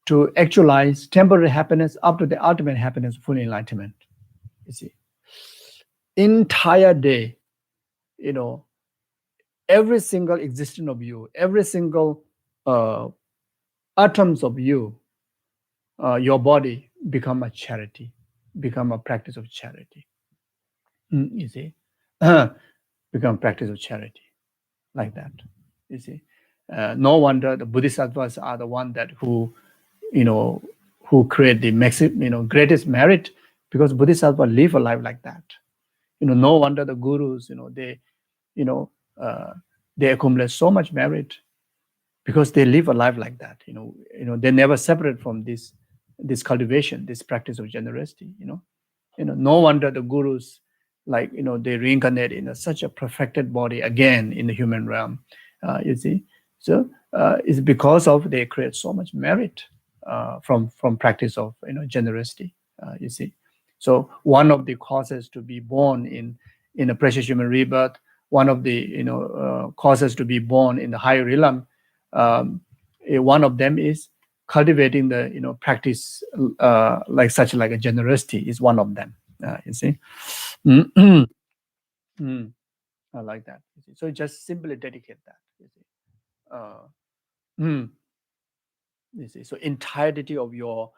Speaker 1: to actualize temporary happiness up to the ultimate happiness, full enlightenment. You see, entire day, every single existence of you, every single atoms of you, your body become a charity, become a practice of charity. You see, become practice of charity, like that. You see, no wonder the Bodhisattvas are the one that who create the greatest merit, because Bodhisattvas live a life like that. No wonder the gurus, they accumulate so much merit, because they live a life like that. They never separate from this cultivation, this practice of generosity. No wonder the gurus, like they reincarnate in such a perfected body again in the human realm. You see, so it's because of they create so much merit from practice of generosity. You see, so one of the causes to be born in a precious human rebirth, one of the causes to be born in the higher realm, one of them is cultivating the practice like a generosity is one of them. You see, I like that. You see? So just simply dedicate that. You see, you see. So entirety of your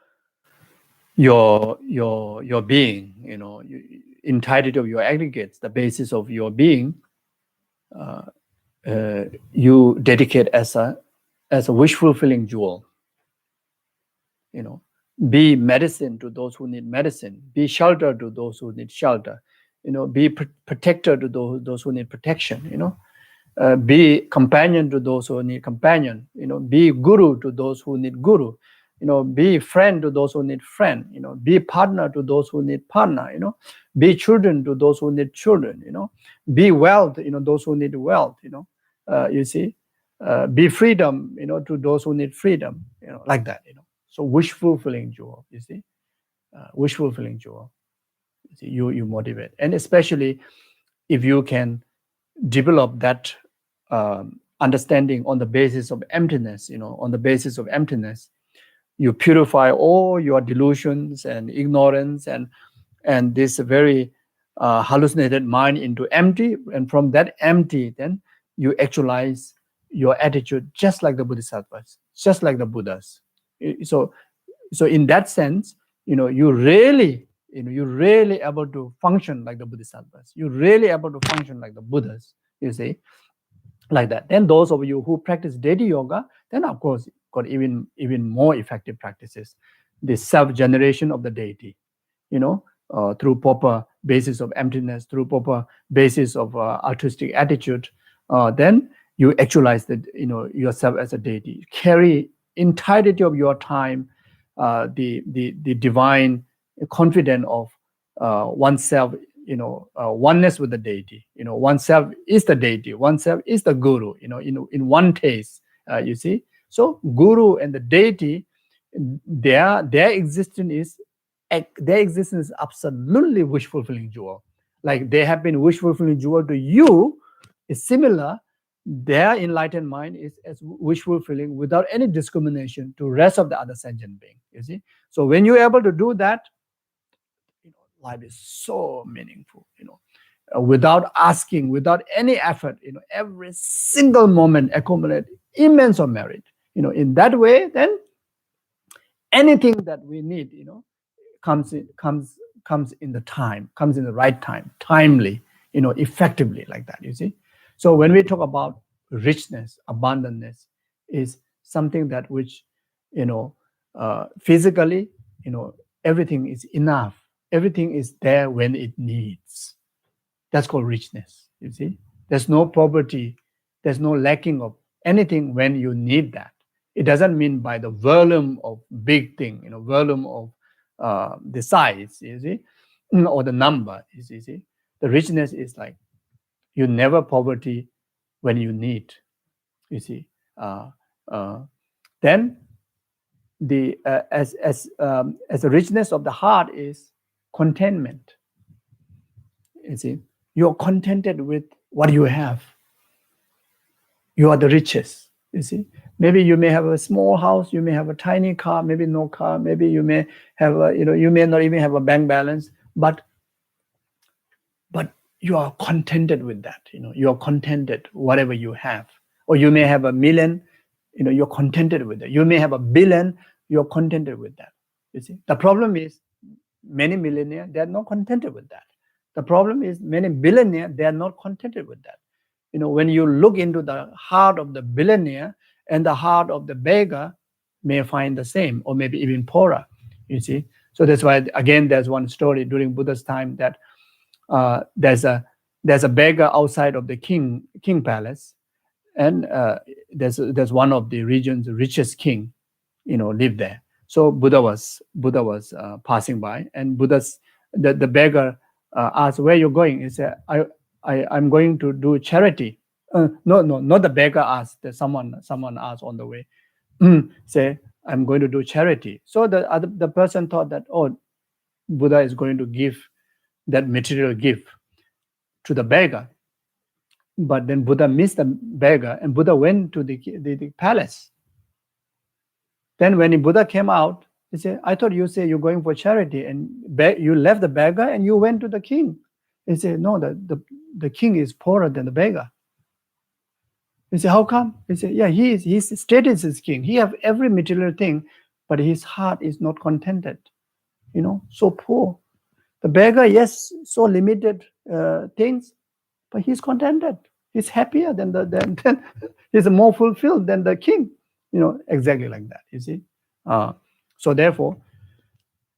Speaker 1: being, entirety of your aggregates, the basis of your being, you dedicate as a wish fulfilling jewel. Be medicine to those who need medicine. Be shelter to those who need shelter. Be protector to those who need protection. Be companion to those who need companion. Be guru to those who need guru. Be friend to those who need friend, be partner to those who need partner, be children to those who need children, be wealth, those who need wealth, you see, be freedom, to those who need freedom, like that, So wish fulfilling jewel, you see, wish fulfilling jewel, you motivate, and especially if you can develop that understanding on the basis of emptiness, on the basis of emptiness, you purify all your delusions and ignorance and this very hallucinated mind into empty, and from that empty, then you actualize your attitude just like the Bodhisattvas, just like the Buddhas. So in that sense, you really able to function like the Bodhisattvas. You're really able to function like the Buddhas, you see, like that. Then those of you who practice deity yoga, then of course got even more effective practices. The self-generation of the deity, through proper basis of emptiness, through proper basis of altruistic attitude, then you actualize that yourself as a deity. Carry entirety of your time, the divine confidence of oneself, oneness with the deity. Oneself is the deity. Oneself is the guru. In one case, you see. So guru and the deity, their existence is absolutely wish fulfilling jewel. Like they have been wish fulfilling jewel to you, is similar. Their enlightened mind is as wish fulfilling without any discrimination to rest of the other sentient being. You see. So when you're able to do that, life is so meaningful. Without asking, without any effort, every single moment accumulate immense of merit. In that way, then anything that we need, comes in the time, comes in the right time, timely, effectively, like that. You see. So when we talk about richness, abundantness, is something that which, physically, everything is enough. Everything is there when it needs. That's called richness. You see, there's no poverty, there's no lacking of anything when you need that. It doesn't mean by the volume of big thing, volume of the size, you see, or the number. You see, the richness is like you never poverty when you need. You see, then the as the richness of the heart is contentment. You see, you're contented with what you have. You are the richest. You see, maybe you may have a small house, you may have a tiny car, maybe no car, maybe you may have you may not even have a bank balance, but you are contented with that. You are contented whatever you have. Or you may have 1 million, you're contented with it. You may have 1 billion, you're contented with that. You see, the problem is many millionaires, they are not contented with that. The problem is many billionaires, they are not contented with that. When you look into the heart of the billionaire and the heart of the beggar, may find the same, or maybe even poorer. You see, so that's why again there's one story during Buddha's time that there's a beggar outside of the king palace, and there's one of the region's richest king, lived there. So Buddha was passing by, and the beggar asked, "Where you going?" He said, I'm going to do charity. No, not the beggar asked. Someone asked on the way. Say, I'm going to do charity. So the person thought that, oh, Buddha is going to give that material gift to the beggar. But then Buddha missed the beggar, and Buddha went to the palace. Then when Buddha came out, he said, I thought you say you're going for charity, and you left the beggar and you went to the king. He said, no, the king is poorer than the beggar. He said, how come? He said, yeah, his status is king. He have every material thing, but his heart is not contented. So poor. The beggar, yes, so limited things, but he's contented. He's happier than he's more fulfilled than the king. Exactly like that. You see. So therefore,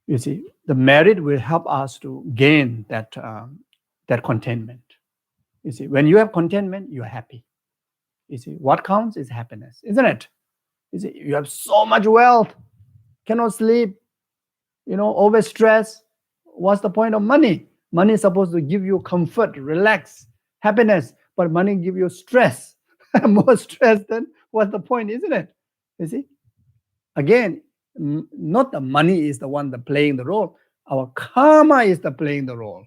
Speaker 1: you see, the merit will help us to gain that contentment. You see, when you have contentment, you're happy. You see, what counts is happiness, isn't it? You see, you have so much wealth, cannot sleep, always stressed. What's the point of money? Money is supposed to give you comfort, relax, happiness, but money give you stress. More stress, then what's the point, isn't it? You see? Again, not the money is the one that playing the role. Our karma is the playing the role.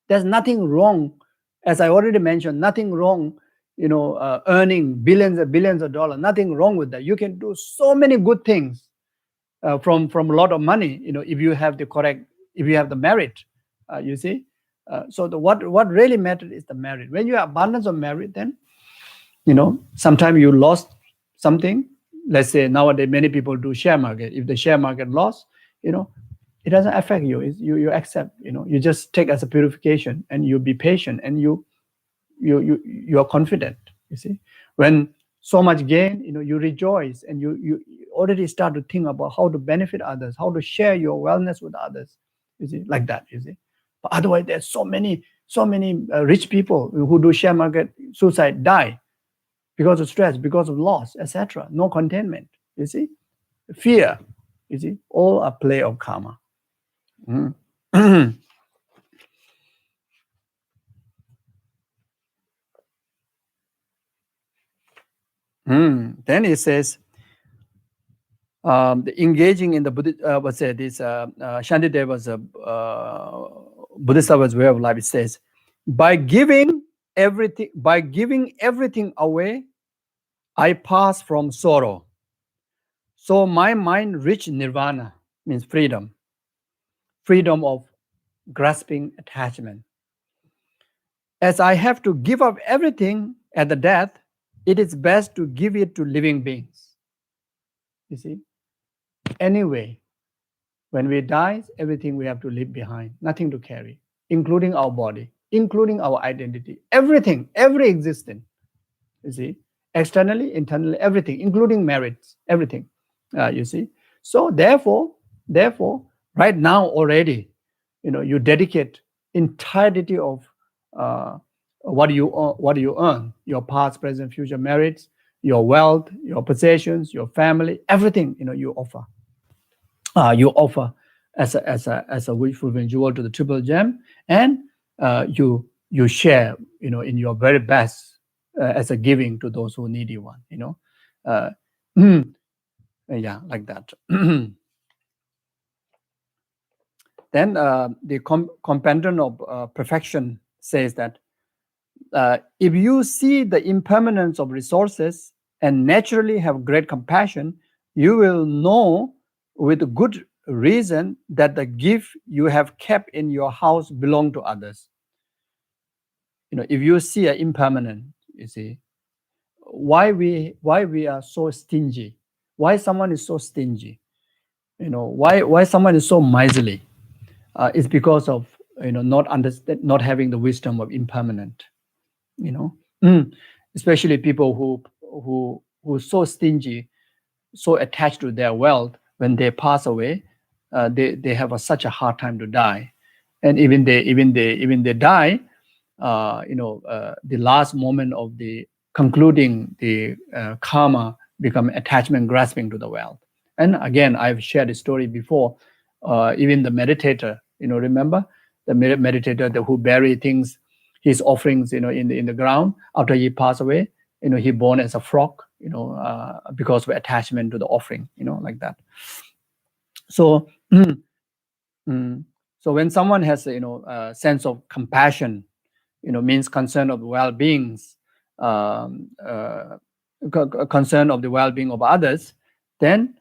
Speaker 1: There's nothing wrong, as I already mentioned, nothing wrong, earning billions and billions of dollars. Nothing wrong with that. You can do so many good things from a lot of money, if you have the merit, you see. So what really matters is the merit. When you have abundance of merit, then, sometimes you lost something. Let's say nowadays many people do share market. If the share market lost, it doesn't affect you. You accept, you just take as a purification, and you be patient, and you are confident. You see, when so much gain, you rejoice, and you already start to think about how to benefit others, how to share your wellness with others. You see, like that. You see, but otherwise, there's so many rich people who do share market, suicide, die because of stress, because of loss, etc. No contentment. You see, fear. You see, all a play of karma. Then it says, engaging in the Shantideva's Bodhisattva's way of life. It says, by giving everything away, I pass from sorrow. So my mind reached nirvana, means freedom of grasping attachment. As I have to give up everything at the death, it is best to give it to living beings. You see? Anyway, when we die, everything we have to leave behind, nothing to carry, including our body, including our identity, everything, every existence. You see? Externally, internally, everything, including merits, everything. You see? So therefore, right now already, you dedicate entirety of what you earn, your past, present, future merits, your wealth, your possessions, your family, everything, you offer. You offer as a wish fulfillment jewel to the triple gem, and you share, in your very best as a giving to those who need you one. Yeah, like that. Then the Compendium of Perfection says that if you see the impermanence of resources and naturally have great compassion, you will know with good reason that the gift you have kept in your house belong to others. If you see an impermanent, you see, why we are so stingy, why someone is so stingy, why someone is so miserly. It's because of not having the wisdom of impermanent. Especially people who are so stingy, so attached to their wealth. When they pass away, they have such a hard time to die, and even they die. The last moment of the concluding the karma become attachment, grasping to the wealth. And again, I've shared a story before. Even the meditator, remember the meditator who bury things, his offerings, in the ground. After he passed away, he born as a frog, because of attachment to the offering, like that. So, so when someone has, a sense of compassion, means concern of well-beings, concern of the well-being of others, then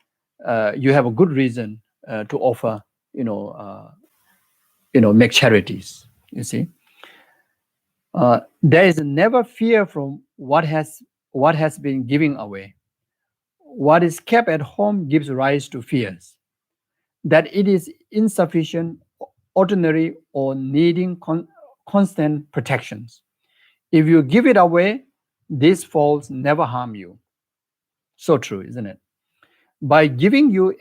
Speaker 1: you have a good reason to offer, make charities. You see, there is never fear from what has been given away. What is kept at home gives rise to fears that it is insufficient, ordinary, or needing constant protections. If you give it away, these faults never harm you. So true, isn't it? By giving you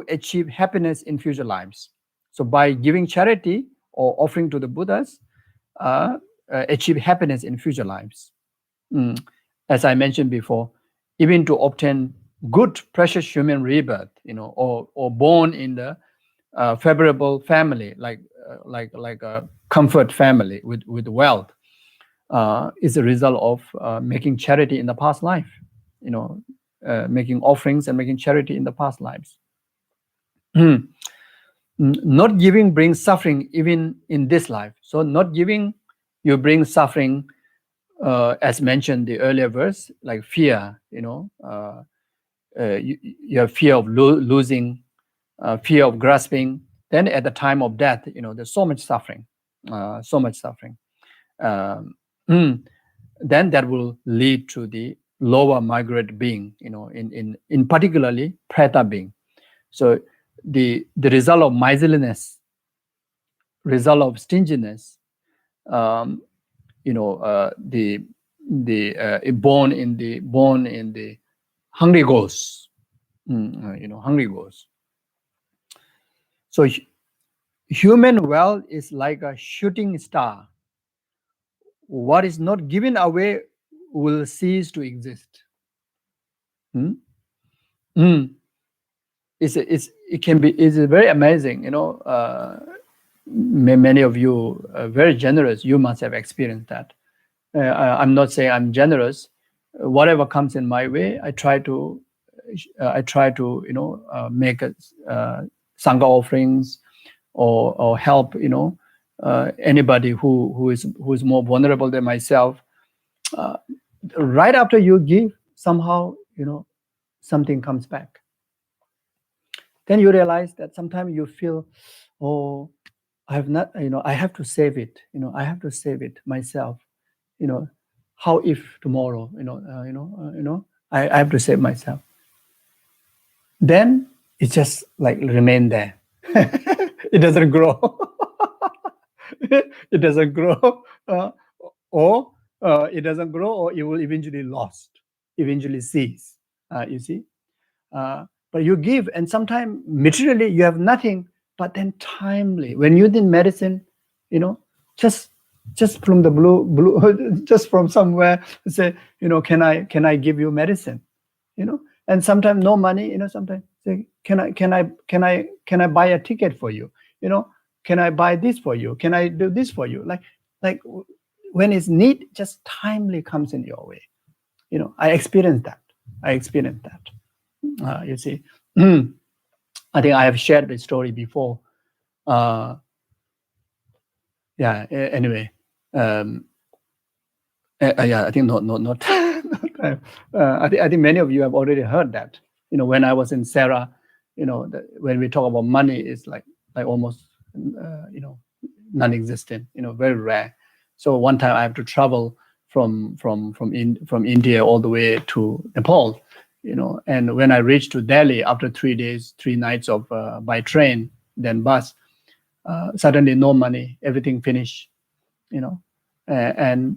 Speaker 1: achieve happiness in future lives. So by giving charity or offering to the Buddhas, achieve happiness in future lives. As I mentioned before, even to obtain good, precious human rebirth, or born in the favorable family, like a comfort family with wealth, is a result of making charity in the past life, making offerings and making charity in the past lives. Not giving brings suffering even in this life. So not giving, you bring suffering, as mentioned the earlier verse, like fear, you have fear of losing, fear of grasping. Then at the time of death, there's so much suffering. Then that will lead to the lower migrate being, in particularly preta being. So the result of miserliness, result of stinginess, born in the hungry ghosts, hungry ghosts. So human wealth is like a shooting star. What is not given away will cease to exist. It's very amazing. Many of you are very generous. You must have experienced that. I'm not saying I'm generous. Whatever comes in my way, I try to make sangha offerings or help anybody who is more vulnerable than myself. Right after you give, somehow something comes back. Then you realize that sometimes you feel, oh, I have not, I have to save it. I have to save it myself. How if tomorrow, I have to save myself. Then it just like remain there. It doesn't grow. It doesn't grow, or it doesn't grow, or it will eventually lost, eventually cease. You see, but you give, and sometimes materially you have nothing, but then timely, when you need medicine, just from the blue, just from somewhere, say, can I give you medicine, and sometimes no money, sometimes say, can I buy a ticket for you, can I buy this for you, can I do this for you, like when it's need, just timely comes in your way. I experienced that. You see, I think I have shared the story before. Anyway, I think not time. I think many of you have already heard that. When I was in Sarah, when we talk about money, it's like almost non-existent. Very rare. So one time I have to travel from India all the way to Nepal. And when I reached to Delhi after 3 days, 3 nights of by train, then bus, suddenly no money, everything finished. And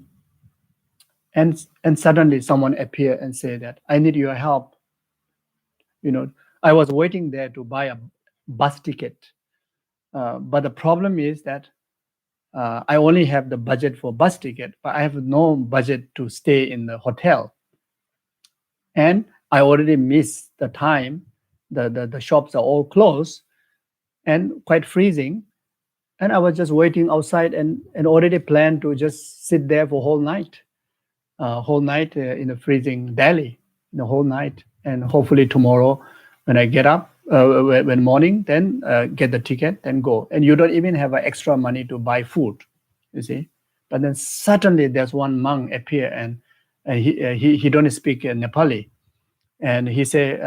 Speaker 1: suddenly someone appeared and said that I need your help. I was waiting there to buy a bus ticket, but the problem is that I only have the budget for bus ticket, but I have no budget to stay in the hotel, and I already missed the time. The shops are all closed and quite freezing, and I was just waiting outside and already planned to just sit there for whole night in the freezing Delhi, the whole night, and hopefully tomorrow when I get up, when morning, then get the ticket, then go. And you don't even have extra money to buy food, you see. But then suddenly there's one monk appear, and he don't speak Nepali, and he say,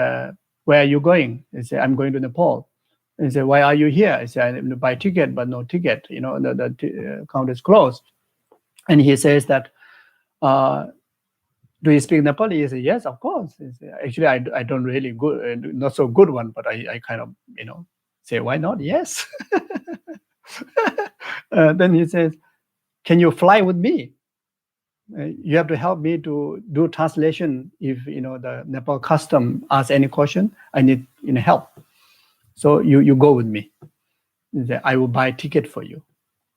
Speaker 1: where are you going? He say, I'm going to Nepal. And he said, why are you here? I said, I need to buy ticket, but no ticket. The counter is closed. And he says that, do you speak Nepali? He said, yes, of course. He said, actually, I don't really good, not so good one, but I kind of, say, why not? Yes. Then he says, can you fly with me? You have to help me to do translation. If the Nepal custom asks any question, I need help. So you go with me. He said, I will buy a ticket for you,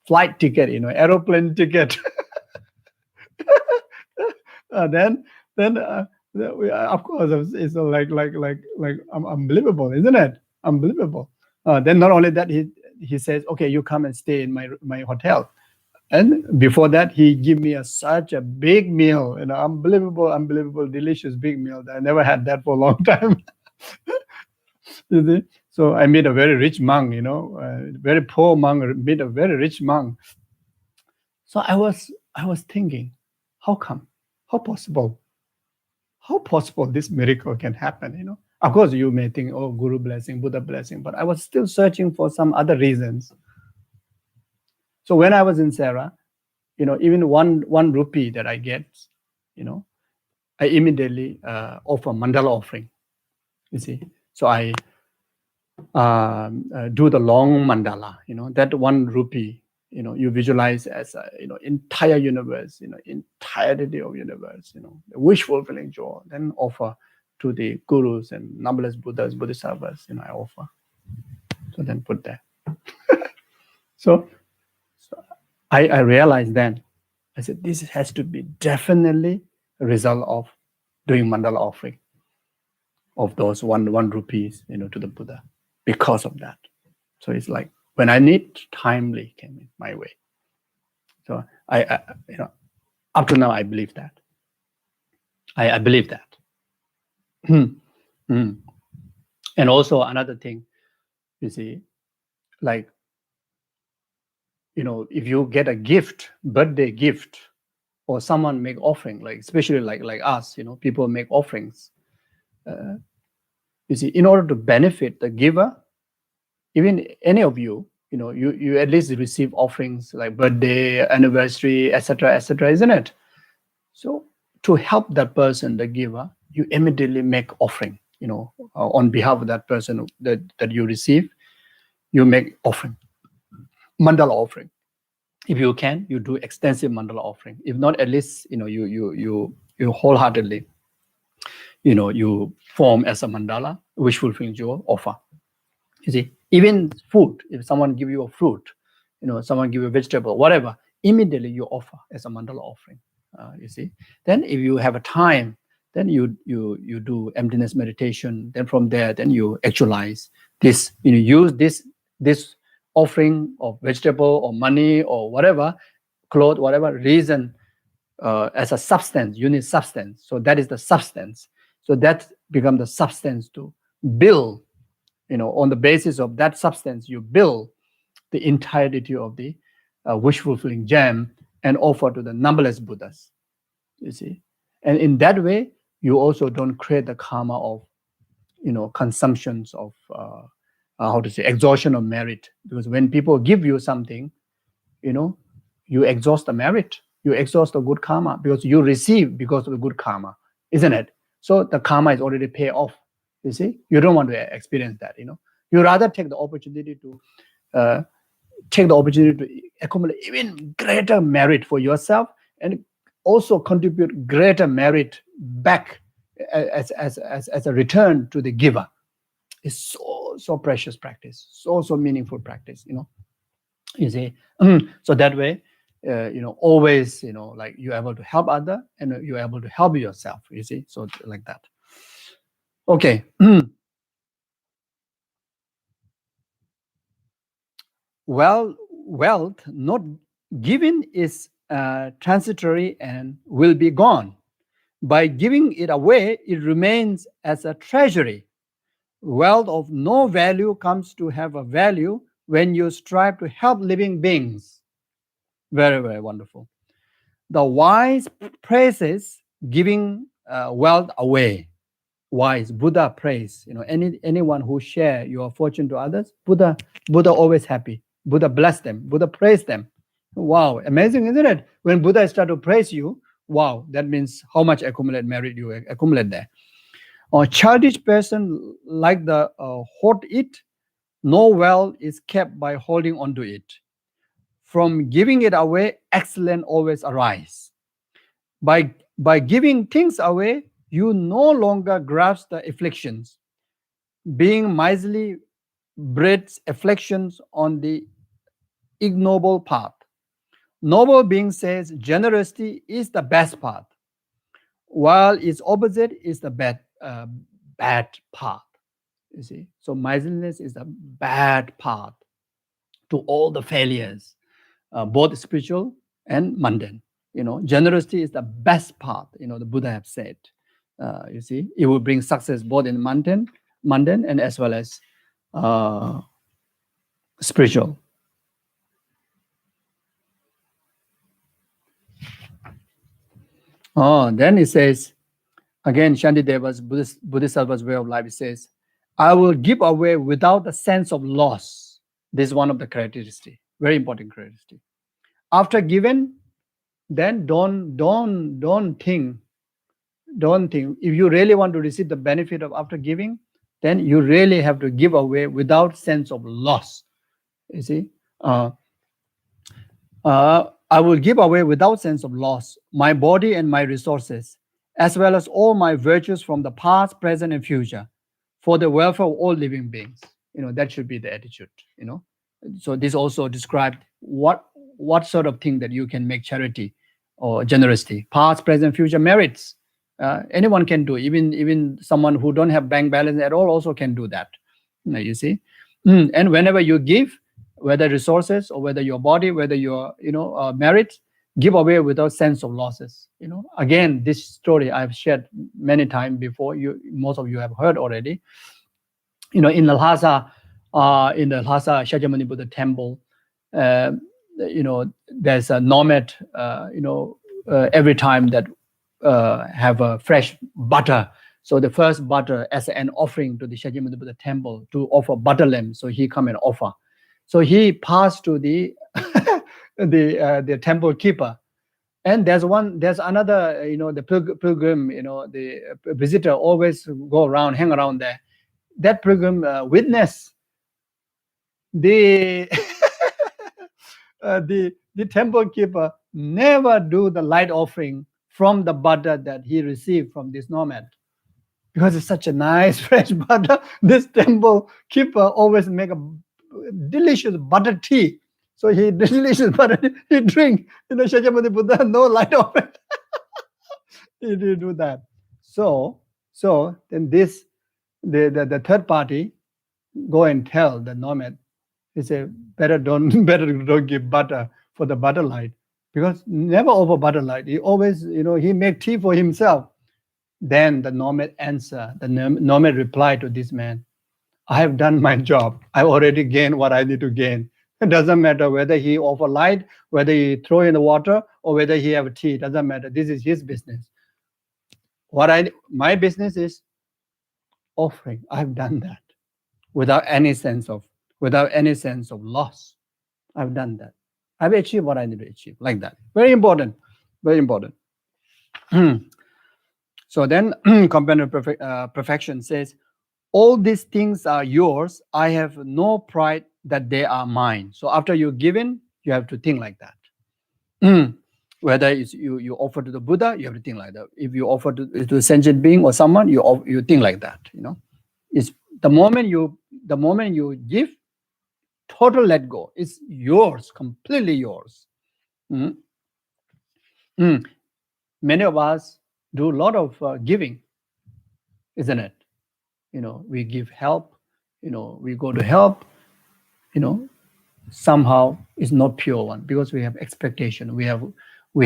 Speaker 1: flight ticket, aeroplane ticket. Then Of course, it's like unbelievable, isn't it? Unbelievable. Then not only that, he says, okay, you come and stay in my hotel. And before that, he give me such a big meal, unbelievable, delicious big meal. I never had that for a long time. You see? So I met a very rich monk, very poor monk met a very rich monk. So I was thinking, how come? How possible? How possible this miracle can happen? Of course, you may think, oh, Guru blessing, Buddha blessing, but I was still searching for some other reasons. So when I was in Sarah, even one rupee that I get, I immediately offer mandala offering. You see, so I do the long mandala. That 1 rupee. You visualize as entire universe. Entirety of universe. The wish fulfilling joy. Then offer to the gurus and numberless Buddhas, Bodhisattvas. I offer. So then put there. So I realized then. I said, this has to be definitely a result of doing mandala offering of those one rupees, to the Buddha, because of that. So it's like when I need, timely came in my way. So I up to now I believe that. I believe that. And also another thing, you see, like, if you get a gift, birthday gift, or someone make offering, like especially like us, people make offerings. You see, in order to benefit the giver, even any of you, you at least receive offerings like birthday, anniversary, etc., isn't it? So to help that person, the giver, you immediately make offering, on behalf of that person that you receive, you make offering, mandala offering. If you can, you do extensive mandala offering. If not, at least you wholeheartedly, you form as a mandala, wish fulfilling joy, offer. You see, even food. If someone give you a fruit, someone give you a vegetable, whatever, immediately you offer as a mandala offering. You see. Then if you have a time, then you do emptiness meditation. Then from there, then you actualize this. Use this offering of vegetable or money or whatever, cloth, whatever reason, as a substance. You need substance. So that is the substance. So that becomes the substance to build. On the basis of that substance, you build the entirety of the wish fulfilling gem and offer to the numberless Buddhas. You see, and in that way, you also don't create the karma of, consumptions of, exhaustion of merit. Because when people give you something, you exhaust the merit, you exhaust the good karma, because you receive because of the good karma, isn't it? So the karma is already paid off. You see, you don't want to experience that. You rather take the opportunity to accumulate even greater merit for yourself, and also contribute greater merit back as a return to the giver. It's so precious practice, so meaningful practice. You see, so that way, always, like you're able to help other, and you're able to help yourself. You see, so like that. Okay. Well, wealth not given is transitory and will be gone. By giving it away, it remains as a treasury. Wealth of no value comes to have a value when you strive to help living beings. Very, very wonderful. The wise praises giving wealth away. Wise, Buddha praise. Anyone who share your fortune to others, Buddha always happy. Buddha bless them. Buddha praise them. Wow, amazing, isn't it? When Buddha start to praise you, wow, that means how much accumulate merit you accumulate there. A childish person like the hoard it, no wealth is kept by holding on to it. From giving it away, excellence always arise. By giving things away, you no longer grasp the afflictions. Being miserly breeds afflictions on the ignoble path. Noble being says generosity is the best path. while its opposite is the bad path. You see, so miserliness is the bad path to all the failures, both spiritual and mundane. Generosity is the best path. The Buddha have said. You see, it will bring success both in mundane and as well as spiritual. Then it says, again, Shantideva's Bodhisattva's way of life, it says, I will give away without a sense of loss. This is one of the characteristics, very important characteristic. After giving, then don't think. If you really want to receive the benefit of after giving, then you really have to give away without sense of loss. You see, I will give away without sense of loss my body and my resources, as well as all my virtues from the past, present, and future, for the welfare of all living beings. That should be the attitude. So this also described what sort of thing that you can make charity or generosity, past, present, future merits. Anyone can do. Even someone who don't have bank balance at all also can do that. You see, and whenever you give, whether resources or whether your body, whether your merits, give away without sense of losses. Again, this story I've shared many times before. Most of you have heard already. In the Lhasa Shakyamuni Buddha temple, there's a nomad. Every time that have a fresh butter. So the first butter as an offering to the Shakyamuni Buddha temple to offer butter lamb. So he come and offer. So he passed to the the temple keeper, and there's another, the pilgrim, the visitor always go around, hang around there. That pilgrim witness the the temple keeper never do the light offering from the butter that he received from this nomad, because it's such a nice fresh butter. This temple keeper always make a delicious butter tea. So he delicious butter tea, he drink. Shakyamuni Buddha no light offering. He did do that. So then the third party go and tell the nomad. He said, better don't give butter for the butter light, because never over butter light. He always, he make tea for himself. Then the nomad answer, the nomad replied to this man, I have done my job. I already gained what I need to gain. It doesn't matter whether he offer light, whether he throw in the water, or whether he have tea. It doesn't matter. This is his business. My business is offering. I've done that without any sense of loss. I've done that. I've achieved what I need to achieve, like that. Very important. Very important. So then Contentment perfection says, all these things are yours. I have no pride that they are mine. So after you're given, you have to think like that. Whether it's you offer to the Buddha, you have to think like that. If you offer to a sentient being or someone, you think like that. It's the moment you give, total let go. It's yours, completely yours. Many of us do a lot of giving, isn't it? We give help. We go to help. Somehow it's not pure one, because we have expectation. We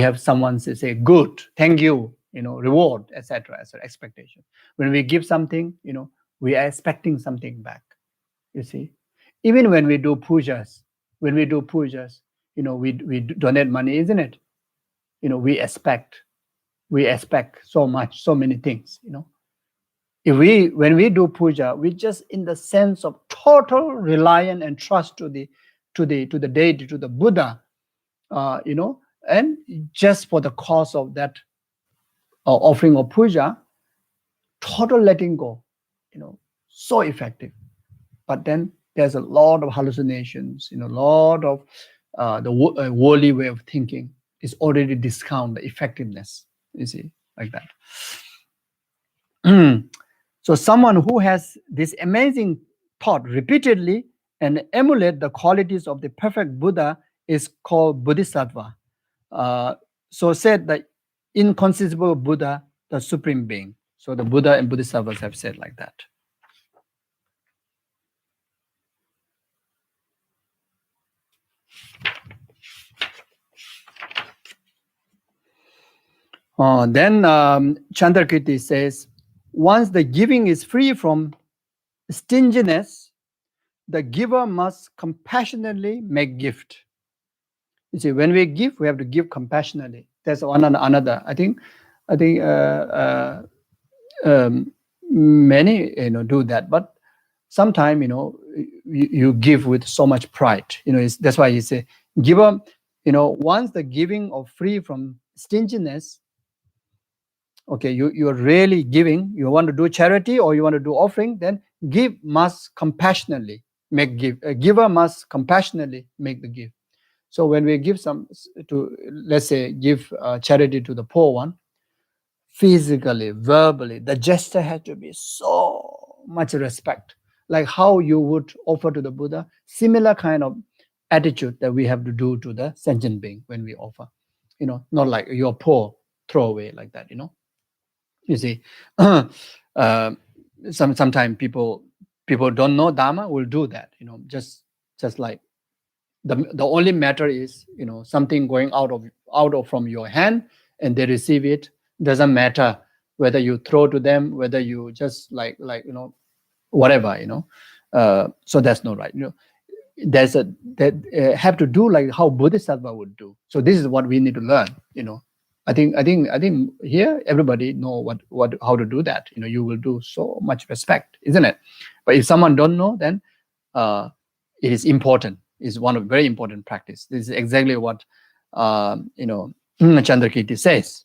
Speaker 1: have someone say good, thank you, reward, etc. expectation. When we give something, we are expecting something back. You see, even when we do pujas, we donate money, isn't it? We expect so much, so many things. When we do puja, we just in the sense of total reliance and trust to the deity, to the Buddha, and just for the cause of that offering of puja, total letting go, so effective. But then there's a lot of hallucinations, a lot of the worldly way of thinking is already discount the effectiveness. You see, like that. So someone who has this amazing thought repeatedly and emulate the qualities of the perfect Buddha is called Bodhisattva. So said the inconceivable Buddha the Supreme Being. So the Buddha and Bodhisattvas have said like that. Then Chandrakirti says, once the giving is free from stinginess, the giver must compassionately make gift. You see, when we give, we have to give compassionately. There's one and another. I think many do that, but sometimes you give with so much pride. That's why he say giver. Once the giving of free from stinginess. Okay, you're really giving. You want to do charity or you want to do offering, then give must compassionately make give. A giver must compassionately make the gift. So when we give let's say, give charity to the poor one, physically, verbally, the gesture has to be so much respect. Like how you would offer to the Buddha, similar kind of attitude that we have to do to the sentient being when we offer. Not like you're poor, throw away like that, You see, sometimes people don't know Dharma will do that, just like the only matter is, something going out of from your hand and they receive it. Doesn't matter whether you throw to them, whether you just like whatever, so that's not right. There's that have to do like how Bodhisattva would do. So this is what we need to learn. I think here everybody know how to do that. You will do so much respect, isn't it? But if someone don't know, then it is important. It's one of very important practice. This is exactly what Chandrakirti says.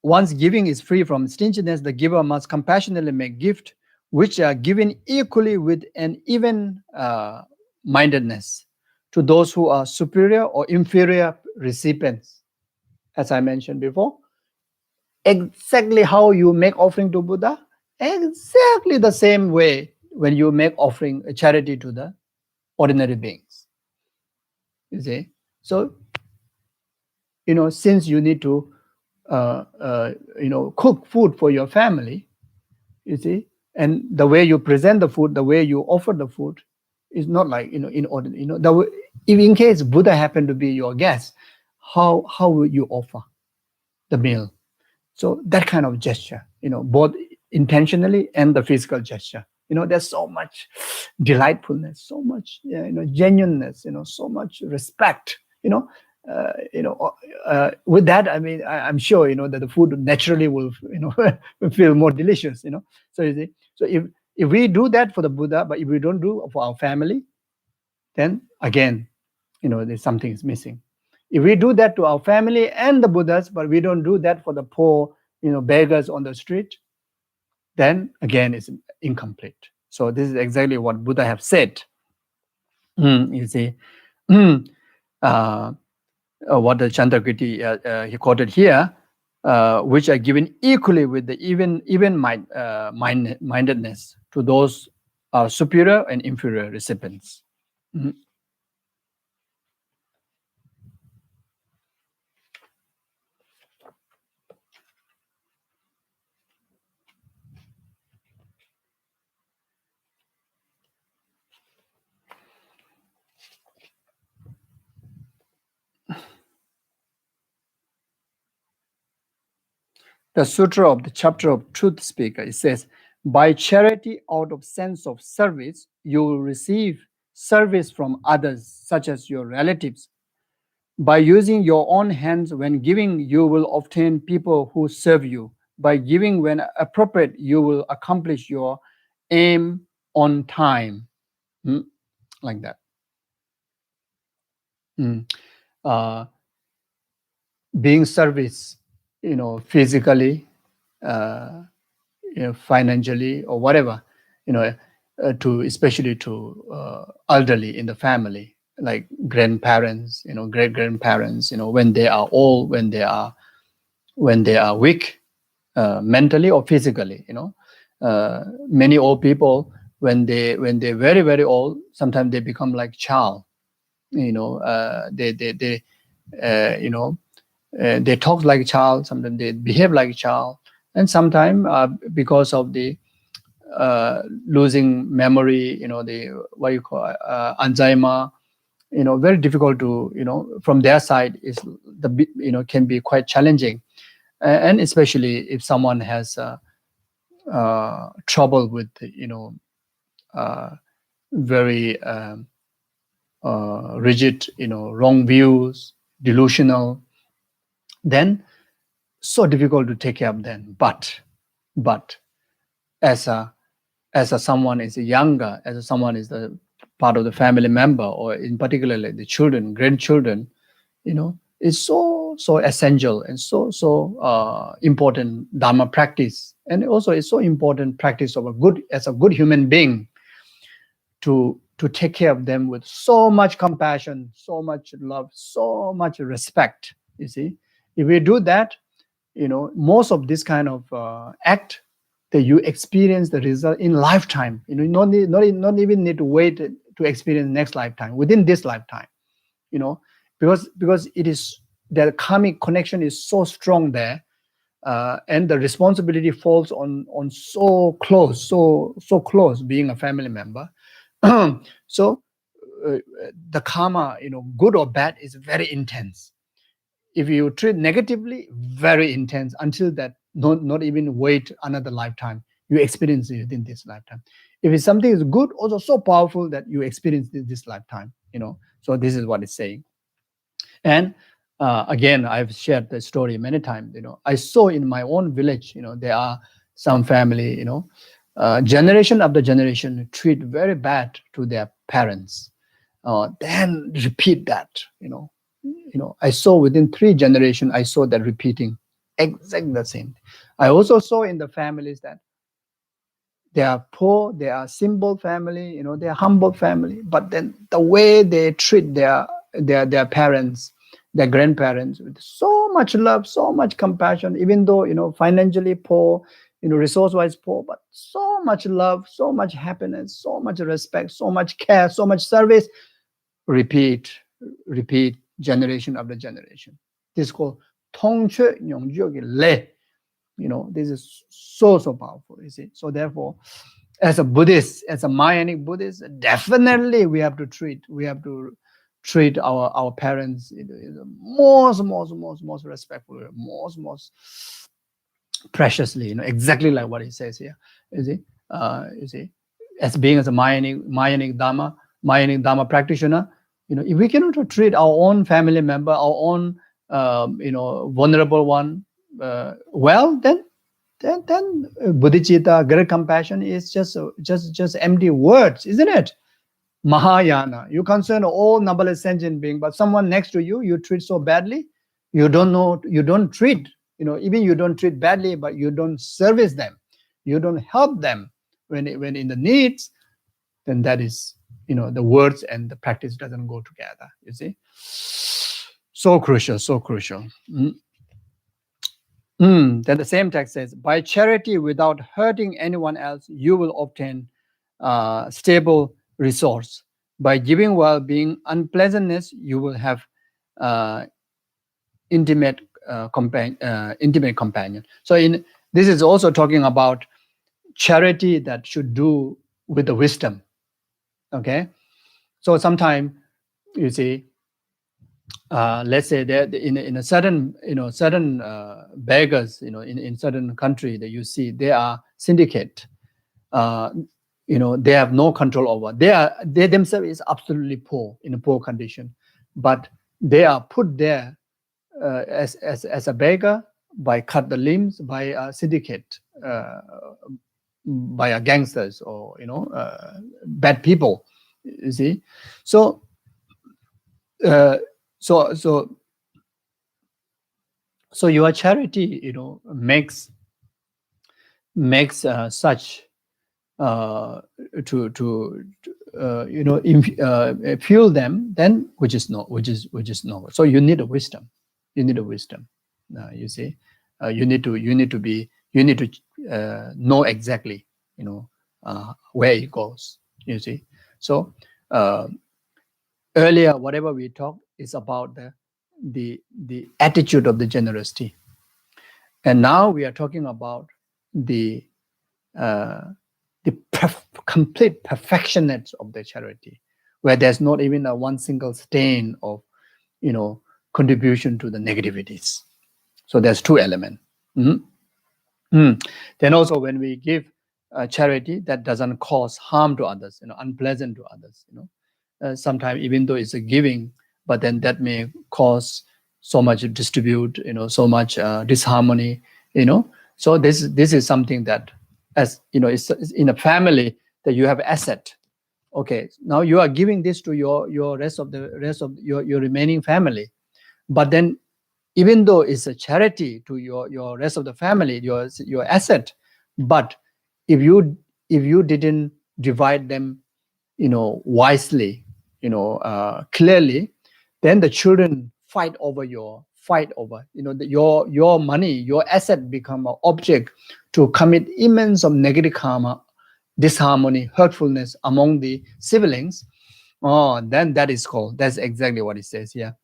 Speaker 1: Once giving is free from stinginess, the giver must compassionately make gift, which are given equally with an even mindedness to those who are superior or inferior recipients. As I mentioned before, exactly how you make offering to Buddha, exactly the same way when you make offering a charity to the ordinary beings. You see, so since you need to cook food for your family, you see, and the way you present the food, the way you offer the food is not like in order. If in case Buddha happened to be your guest, how will you offer the meal? So that kind of gesture, both intentionally and the physical gesture, there's so much delightfulness, so much genuineness, so much respect, with that, I mean, I'm sure that the food naturally will feel more delicious. So you see, so if we do that for the Buddha, but if we don't do it for our family, then again, there's something is missing. If we do that to our family and the Buddhas, but we don't do that for the poor, beggars on the street, then again it's incomplete. So this is exactly what Buddha have said. You see, what the Chandrakirti he quoted here, which are given equally with the even mindedness to those superior and inferior recipients. The Sutra of the Chapter of Truth Speaker, it says, by charity out of sense of service, you will receive service from others, such as your relatives. By using your own hands when giving, you will obtain people who serve you. By giving when appropriate, you will accomplish your aim on time. Like that. Being service, physically, financially, or whatever, especially to elderly in the family, like grandparents, great grandparents, when they are old, when they are weak, mentally or physically, many old people, when they're very, very old, sometimes they become like child, they talk like a child, sometimes they behave like a child, and sometimes because of the losing memory, the what you call Alzheimer, very difficult to, from their side is can be quite challenging, and especially if someone has trouble with, very rigid, wrong views, delusional, then so difficult to take care of them. But as someone is younger, as someone is the part of the family member, or in particular the children, grandchildren, it's so essential and so important dharma practice, and also it's so important practice of a good human being to take care of them with so much compassion, so much love, so much respect. You see, if we do that, most of this kind of act that you experience the result in lifetime. Not even need to wait to experience next lifetime, within this lifetime. Because it is, the karmic connection is so strong there, and the responsibility falls on so close, being a family member. So the karma, good or bad, is very intense. If you treat negatively, very intense, until that not even wait another lifetime, you experience it within this lifetime. If it's something is good, also so powerful that you experience this lifetime. So this is what it's saying. And again, I've shared the story many times. I saw in my own village, there are some family, generation after generation treat very bad to their parents, then repeat that. I saw within 3 generations, I saw that repeating exactly the same. I also saw in the families that they are poor, they are simple family, they are humble family, but then the way they treat their parents, their grandparents, with so much love, so much compassion, even though financially poor, resource-wise poor, but so much love, so much happiness, so much respect, so much care, so much service. Repeat generation after generation. This is called Tongche Nyongjuogi Le. This is so powerful, you see. So therefore, as a Buddhist, as a Mahayanic Buddhist, definitely we have to treat our parents most respectfully, most preciously, exactly like what it says here. You see, as being as a Mahayanic Dharma practitioner, if we cannot treat our own family member, our own vulnerable one well, then Bodhichitta, great compassion, is just empty words, isn't it? Mahayana, you concern all numberless sentient being, but someone next to you, you treat so badly, you don't treat, even you don't treat badly, but you don't service them, you don't help them when in the needs, then that is, the words and the practice doesn't go together, you see. So crucial. Then the same text says, by charity without hurting anyone else, you will obtain stable resource. By giving well-being, unpleasantness, you will have intimate companion. So this is also talking about charity that should do with the wisdom. Okay, so sometimes you see, let's say that in a certain beggars, in certain country that you see, they are syndicate. They have no control over. They themselves is absolutely poor, in a poor condition, but they are put there as a beggar by cut the limbs by a syndicate, by a gangsters, or bad people. You see, so your charity, makes such to fuel them, then which is no. So you need a wisdom. You see, you need to know exactly where it goes. You see, so earlier whatever we talked is about the attitude of the generosity. And now we are talking about the complete perfectionate of the charity, where there's not even a one single stain of, contribution to the negativities. So there's two elements. Then also when we give charity that doesn't cause harm to others, unpleasant to others, sometimes even though it's a giving, but then that may cause so much distribute, so much disharmony, So this is something that, as it's in a family that you have asset. Okay, now you are giving this to your rest of your remaining family, but then even though it's a charity to your rest of the family, your asset, but if you didn't divide them, wisely, clearly, then the children fight over your money, your asset become an object to commit immense of negative karma, disharmony, hurtfulness among the siblings. Then that's exactly what it says here.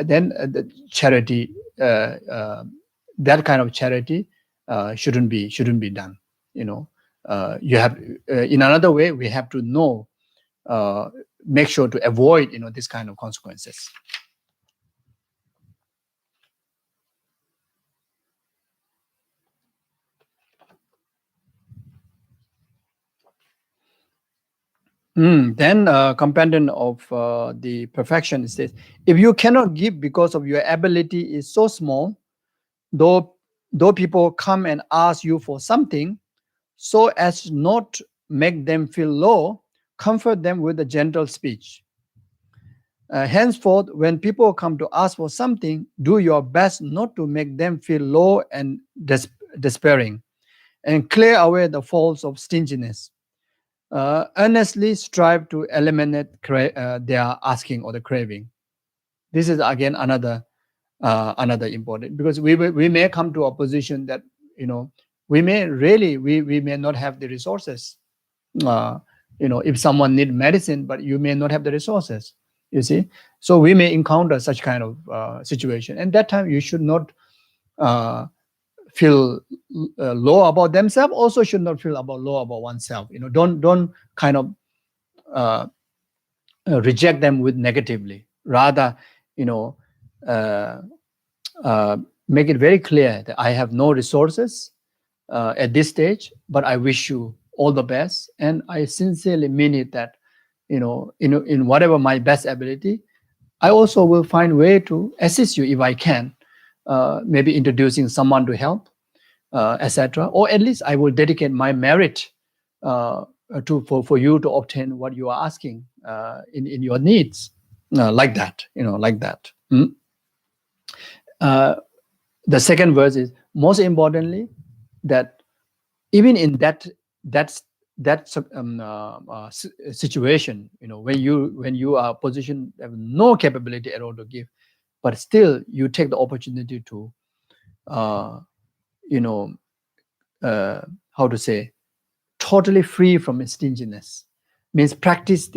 Speaker 1: Then the charity, that kind of charity shouldn't be done. You have in another way we have to know, make sure to avoid this kind of consequences. Then companion of the perfection says, if you cannot give because of your ability is so small, though people come and ask you for something, so as not make them feel low, comfort them with a gentle speech. Henceforth, when people come to ask for something, do your best not to make them feel low and despairing, and clear away the faults of stinginess. Earnestly strive to eliminate their asking or the craving. This is again another important, because we may come to a position that we may not have the resources. If someone need medicine, but you may not have the resources. You see, so we may encounter such kind of situation, and that time you should not feel low about themselves. Also, should not feel low about oneself. Don't kind of reject them with negatively. Rather, make it very clear that I have no resources at this stage, but I wish you all the best, and I sincerely mean it that in whatever my best ability, I also will find way to assist you if I can. Maybe introducing someone to help, etc. Or at least I will dedicate my merit for you to obtain what you are asking in your needs, like that. The second verse is most importantly that even in that situation, when you are positioned, have no capability at all to give, but still you take the opportunity to how to say, totally free from stinginess, means practice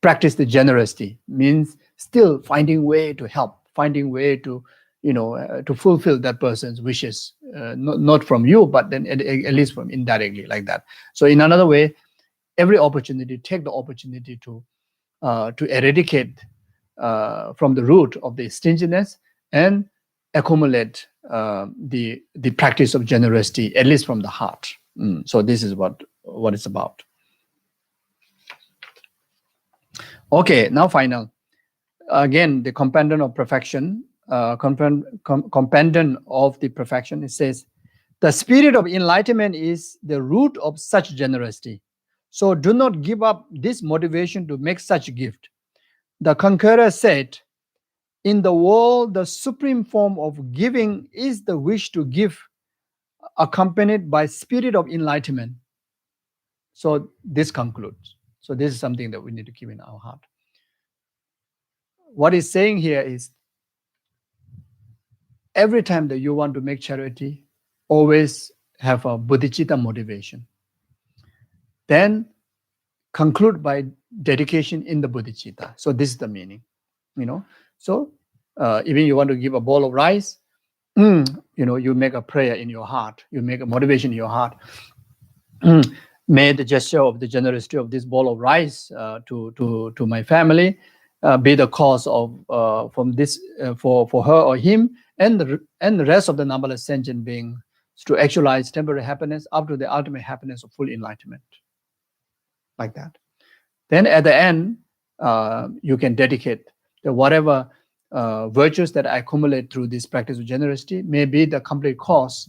Speaker 1: practice the generosity, means still finding way to help, finding way to to fulfill that person's wishes, not from you, but then at least from indirectly, like that. So in another way, every opportunity, take the opportunity to eradicate from the root of the stinginess and accumulate the practice of generosity, at least from the heart. So this is what it's about. Okay, now final. Again, the companion of perfection, companion of the perfection, it says, the spirit of enlightenment is the root of such generosity. So do not give up this motivation to make such gift. The conqueror said, in the world, the supreme form of giving is the wish to give, accompanied by spirit of enlightenment. So this concludes. So this is something that we need to keep in our heart. What he's saying here is, every time that you want to make charity, always have a bodhichitta motivation. Then conclude by dedication in the Bodhichitta. So this is the meaning, So even you want to give a bowl of rice, you make a prayer in your heart, you make a motivation in your heart. May the gesture of the generosity of this bowl of rice to my family be the cause of from this for her or him and the rest of the numberless sentient beings to actualize temporary happiness up to the ultimate happiness of full enlightenment, like that. Then at the end, you can dedicate whatever virtues that I accumulate through this practice of generosity may be the complete cause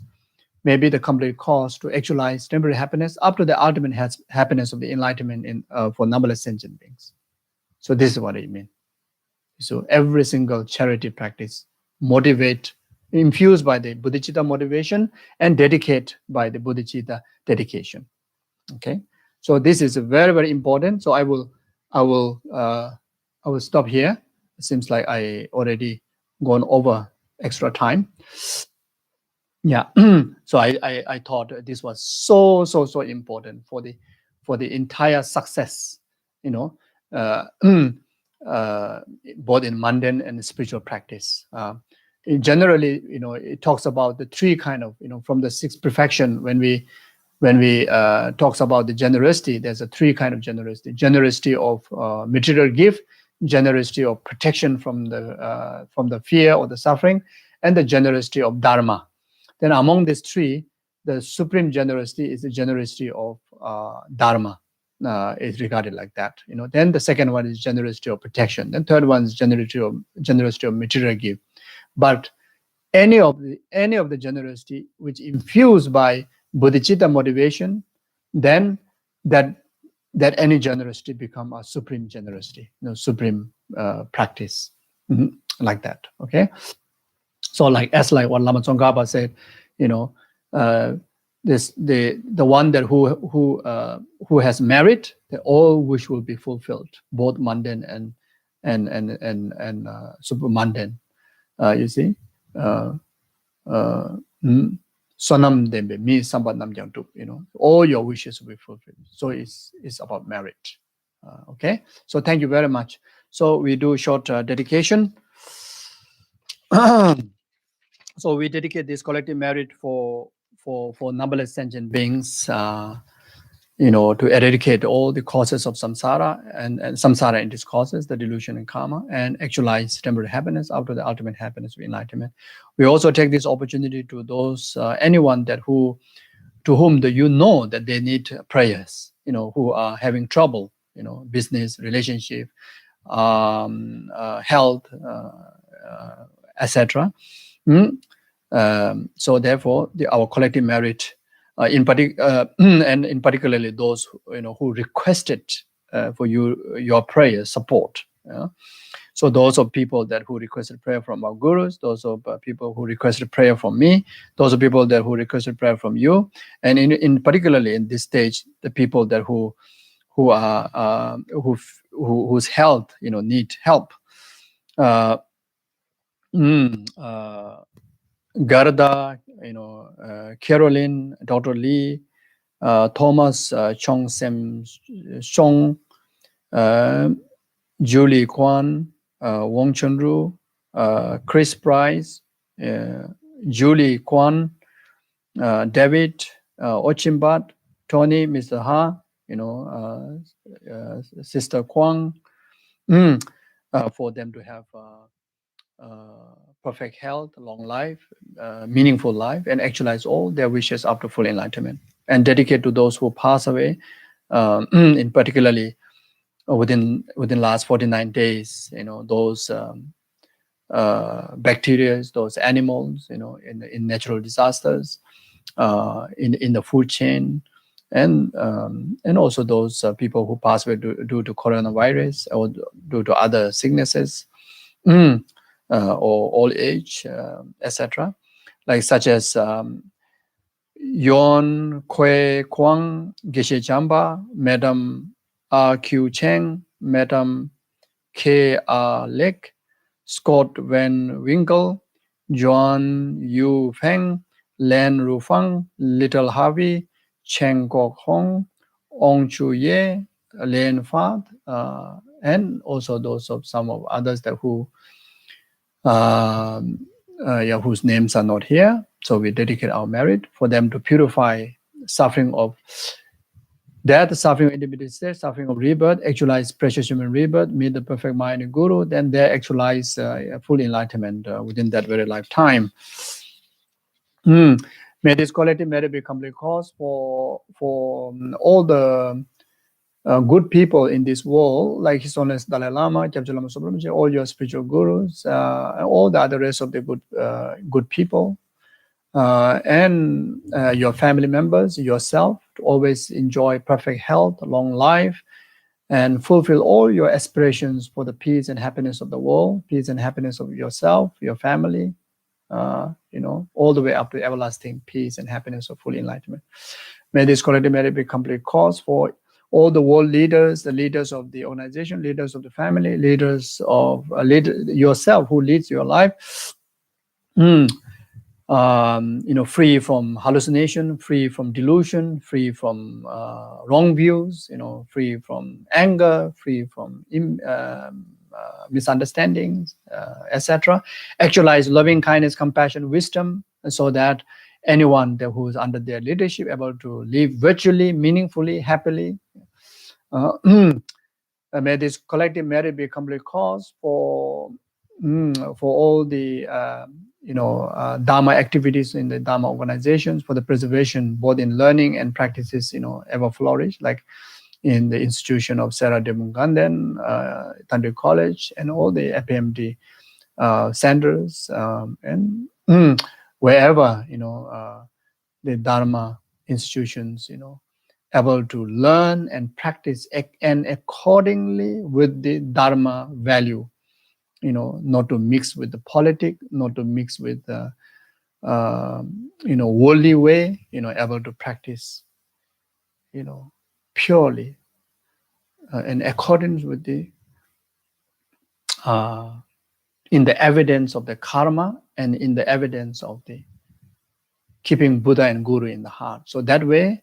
Speaker 1: to actualize temporary happiness up to the ultimate happiness of the enlightenment for numberless sentient beings. So this is what I mean. So every single charity practice infused by the Bodhichitta motivation and dedicate by the Bodhichitta dedication. Okay, so this is very, very important. So I will stop here. It seems like I already gone over extra time. Yeah, so I thought this was so important for the entire success, both in mundane and spiritual practice. Generally, it talks about the three kind of, from the sixth perfection. When we talks about the generosity, there's a three kind of generosity: generosity of material gift, generosity of protection from the fear or the suffering, and the generosity of dharma. Then among these three, the supreme generosity is the generosity of dharma. Is regarded like that. Then the second one is generosity of protection. Then third one is generosity of material gift. But any of the generosity which infused by Bodhichitta motivation, then that any generosity become a supreme generosity, supreme practice, like that. Okay. So like what Lama Tsongkhapa said, the one that who has merit, that all wish will be fulfilled, both mundane and super mundane. You see, sonam dembe mi sambat nam jang tup, all your wishes will be fulfilled. So it's about merit. Okay. So thank you very much. So we do short dedication. So we dedicate this collective merit for numberless sentient beings, to eradicate all the causes of samsara and samsara and its causes, the delusion and karma, and actualize temporary happiness up to the ultimate happiness of enlightenment. We also take this opportunity to those anyone to whom that they need prayers, who are having trouble, business, relationship, health, etc. So therefore, our collective merit, in particularly those who requested for your prayer support. So those are people who requested prayer from our gurus. Those are people who requested prayer from me. Those are people who requested prayer from you. And in particularly in this stage, the people whose health need help. Garda, Caroline, Dr. Lee, Thomas, Chong Sem Song, Julie Kwan, Wong Chunru, Chris Price, Julie Kwan, David, Ochimbat, Tony, Mr. Ha, Sister Kwang, for them to have perfect health, long life, meaningful life, and actualize all their wishes up to full enlightenment. And dedicate to those who pass away, in particularly within last 49 days, those bacteria, those animals, in natural disasters, in the food chain, and also those people who pass away due to coronavirus or due to other sicknesses. Or old age, etc., like such as Yon Kwe Kwang, Geshe Chamba, Madam R.Q. Cheng, Madam K.R. Lek, Scott Van Winkle, Joan Yu Feng, Len Rufang, Little Harvey, Cheng Kok Hong, Ong Chu Ye, Lay and Fat, and also those of some of others that whose names are not here. So we dedicate our merit for them to purify suffering of death, suffering of individual state, suffering of rebirth, actualize precious human rebirth, meet the perfect mind and guru, then they actualize full enlightenment within that very lifetime. May this collective merit be complete cause for all the good people in this world, like His Holiness Dalai Lama, Kyabje Lama Sobromje, all your spiritual gurus, and all the other rest of the good people, and your family members, yourself, to always enjoy perfect health, long life, and fulfill all your aspirations for the peace and happiness of the world, peace and happiness of yourself, your family, all the way up to everlasting peace and happiness of full enlightenment. May this collective merit be complete cause for all the world leaders, the leaders of the organization, leaders of the family, leaders of yourself who leads your life, free from hallucination, free from delusion, free from wrong views, free from anger, free from misunderstandings, etc. Actualize loving kindness, compassion, wisdom, so that anyone who is under their leadership able to live virtually, meaningfully, happily. May this collective merit be a complete cause for all the Dharma activities in the Dharma organizations, for the preservation both in learning and practices ever flourish, like in the institution of Sarah de Munganden, Tantric College, and all the FPMD centers, and wherever the Dharma institutions able to learn and practice and accordingly with the Dharma value, not to mix with the politic, not to mix with the worldly way, able to practice purely in accordance with the in the evidence of the karma and in the evidence of the keeping Buddha and Guru in the heart. So that way,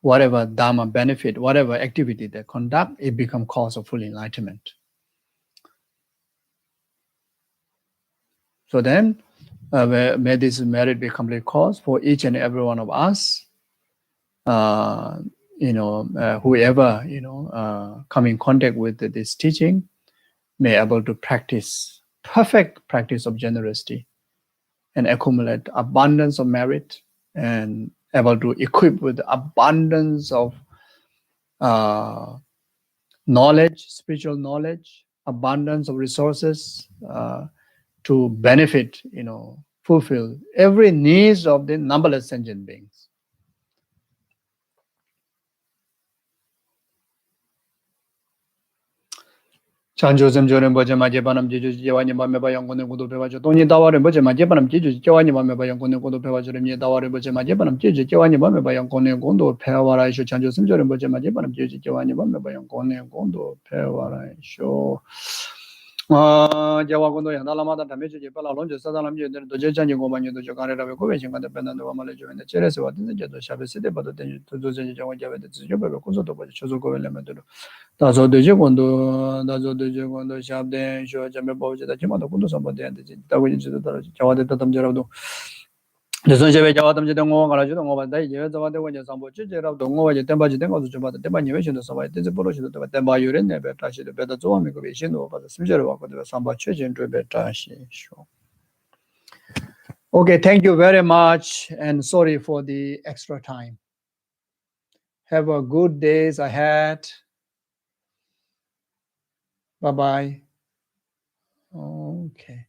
Speaker 1: whatever Dharma benefit, whatever activity they conduct, it becomes cause of full enlightenment. So then, may this merit be complete cause for each and every one of us, whoever, come in contact with this teaching, may able to practice perfect practice of generosity and accumulate abundance of merit and able to equip with abundance of knowledge, spiritual knowledge, abundance of resources to benefit, fulfill every needs of the numberless sentient beings. Chanjosem Jorim Bojama Jebanam Jiju Jawani Mamba Yangon Gudu Pevajo, Tony Dawari Bojama Jebanam Jiju, Jawani Mamba Yangon Gudu Pevajo, Dawari Bojama Jebanam Jiju, Jawani Mamba Yangon Gondo, Pewara, Chanjosem Jorim Bojama Jebanam Jiju, Jawani Mamba Yangon Gondo, Pewara, show. Jawagondo Yandalamada Damage, Palonjo, Sadalam, the Jajani Goman, the Jogara, Govation, and the Pendant of Malajo, and the Cheres, what is the Jado Shabbat, but the Java, the Java, Chozo Elemental. That's all the Jagondo, that's all the Jagondo Shabden, Show Jamabo, the Jimado Kundo, somebody, and the Jawad Tatam. The Sunjay Jawadam Jadongo, Rajong, over the years of the way some Chijera, Dongo, Temba Jidengos, but the devaluation of Savai, the pollution of the Temba Urin, never touch the better zooming over the Sujera walk with some church into a betashi. Okay, thank you very much, and sorry for the extra time. Have a good days ahead. Bye bye. Okay.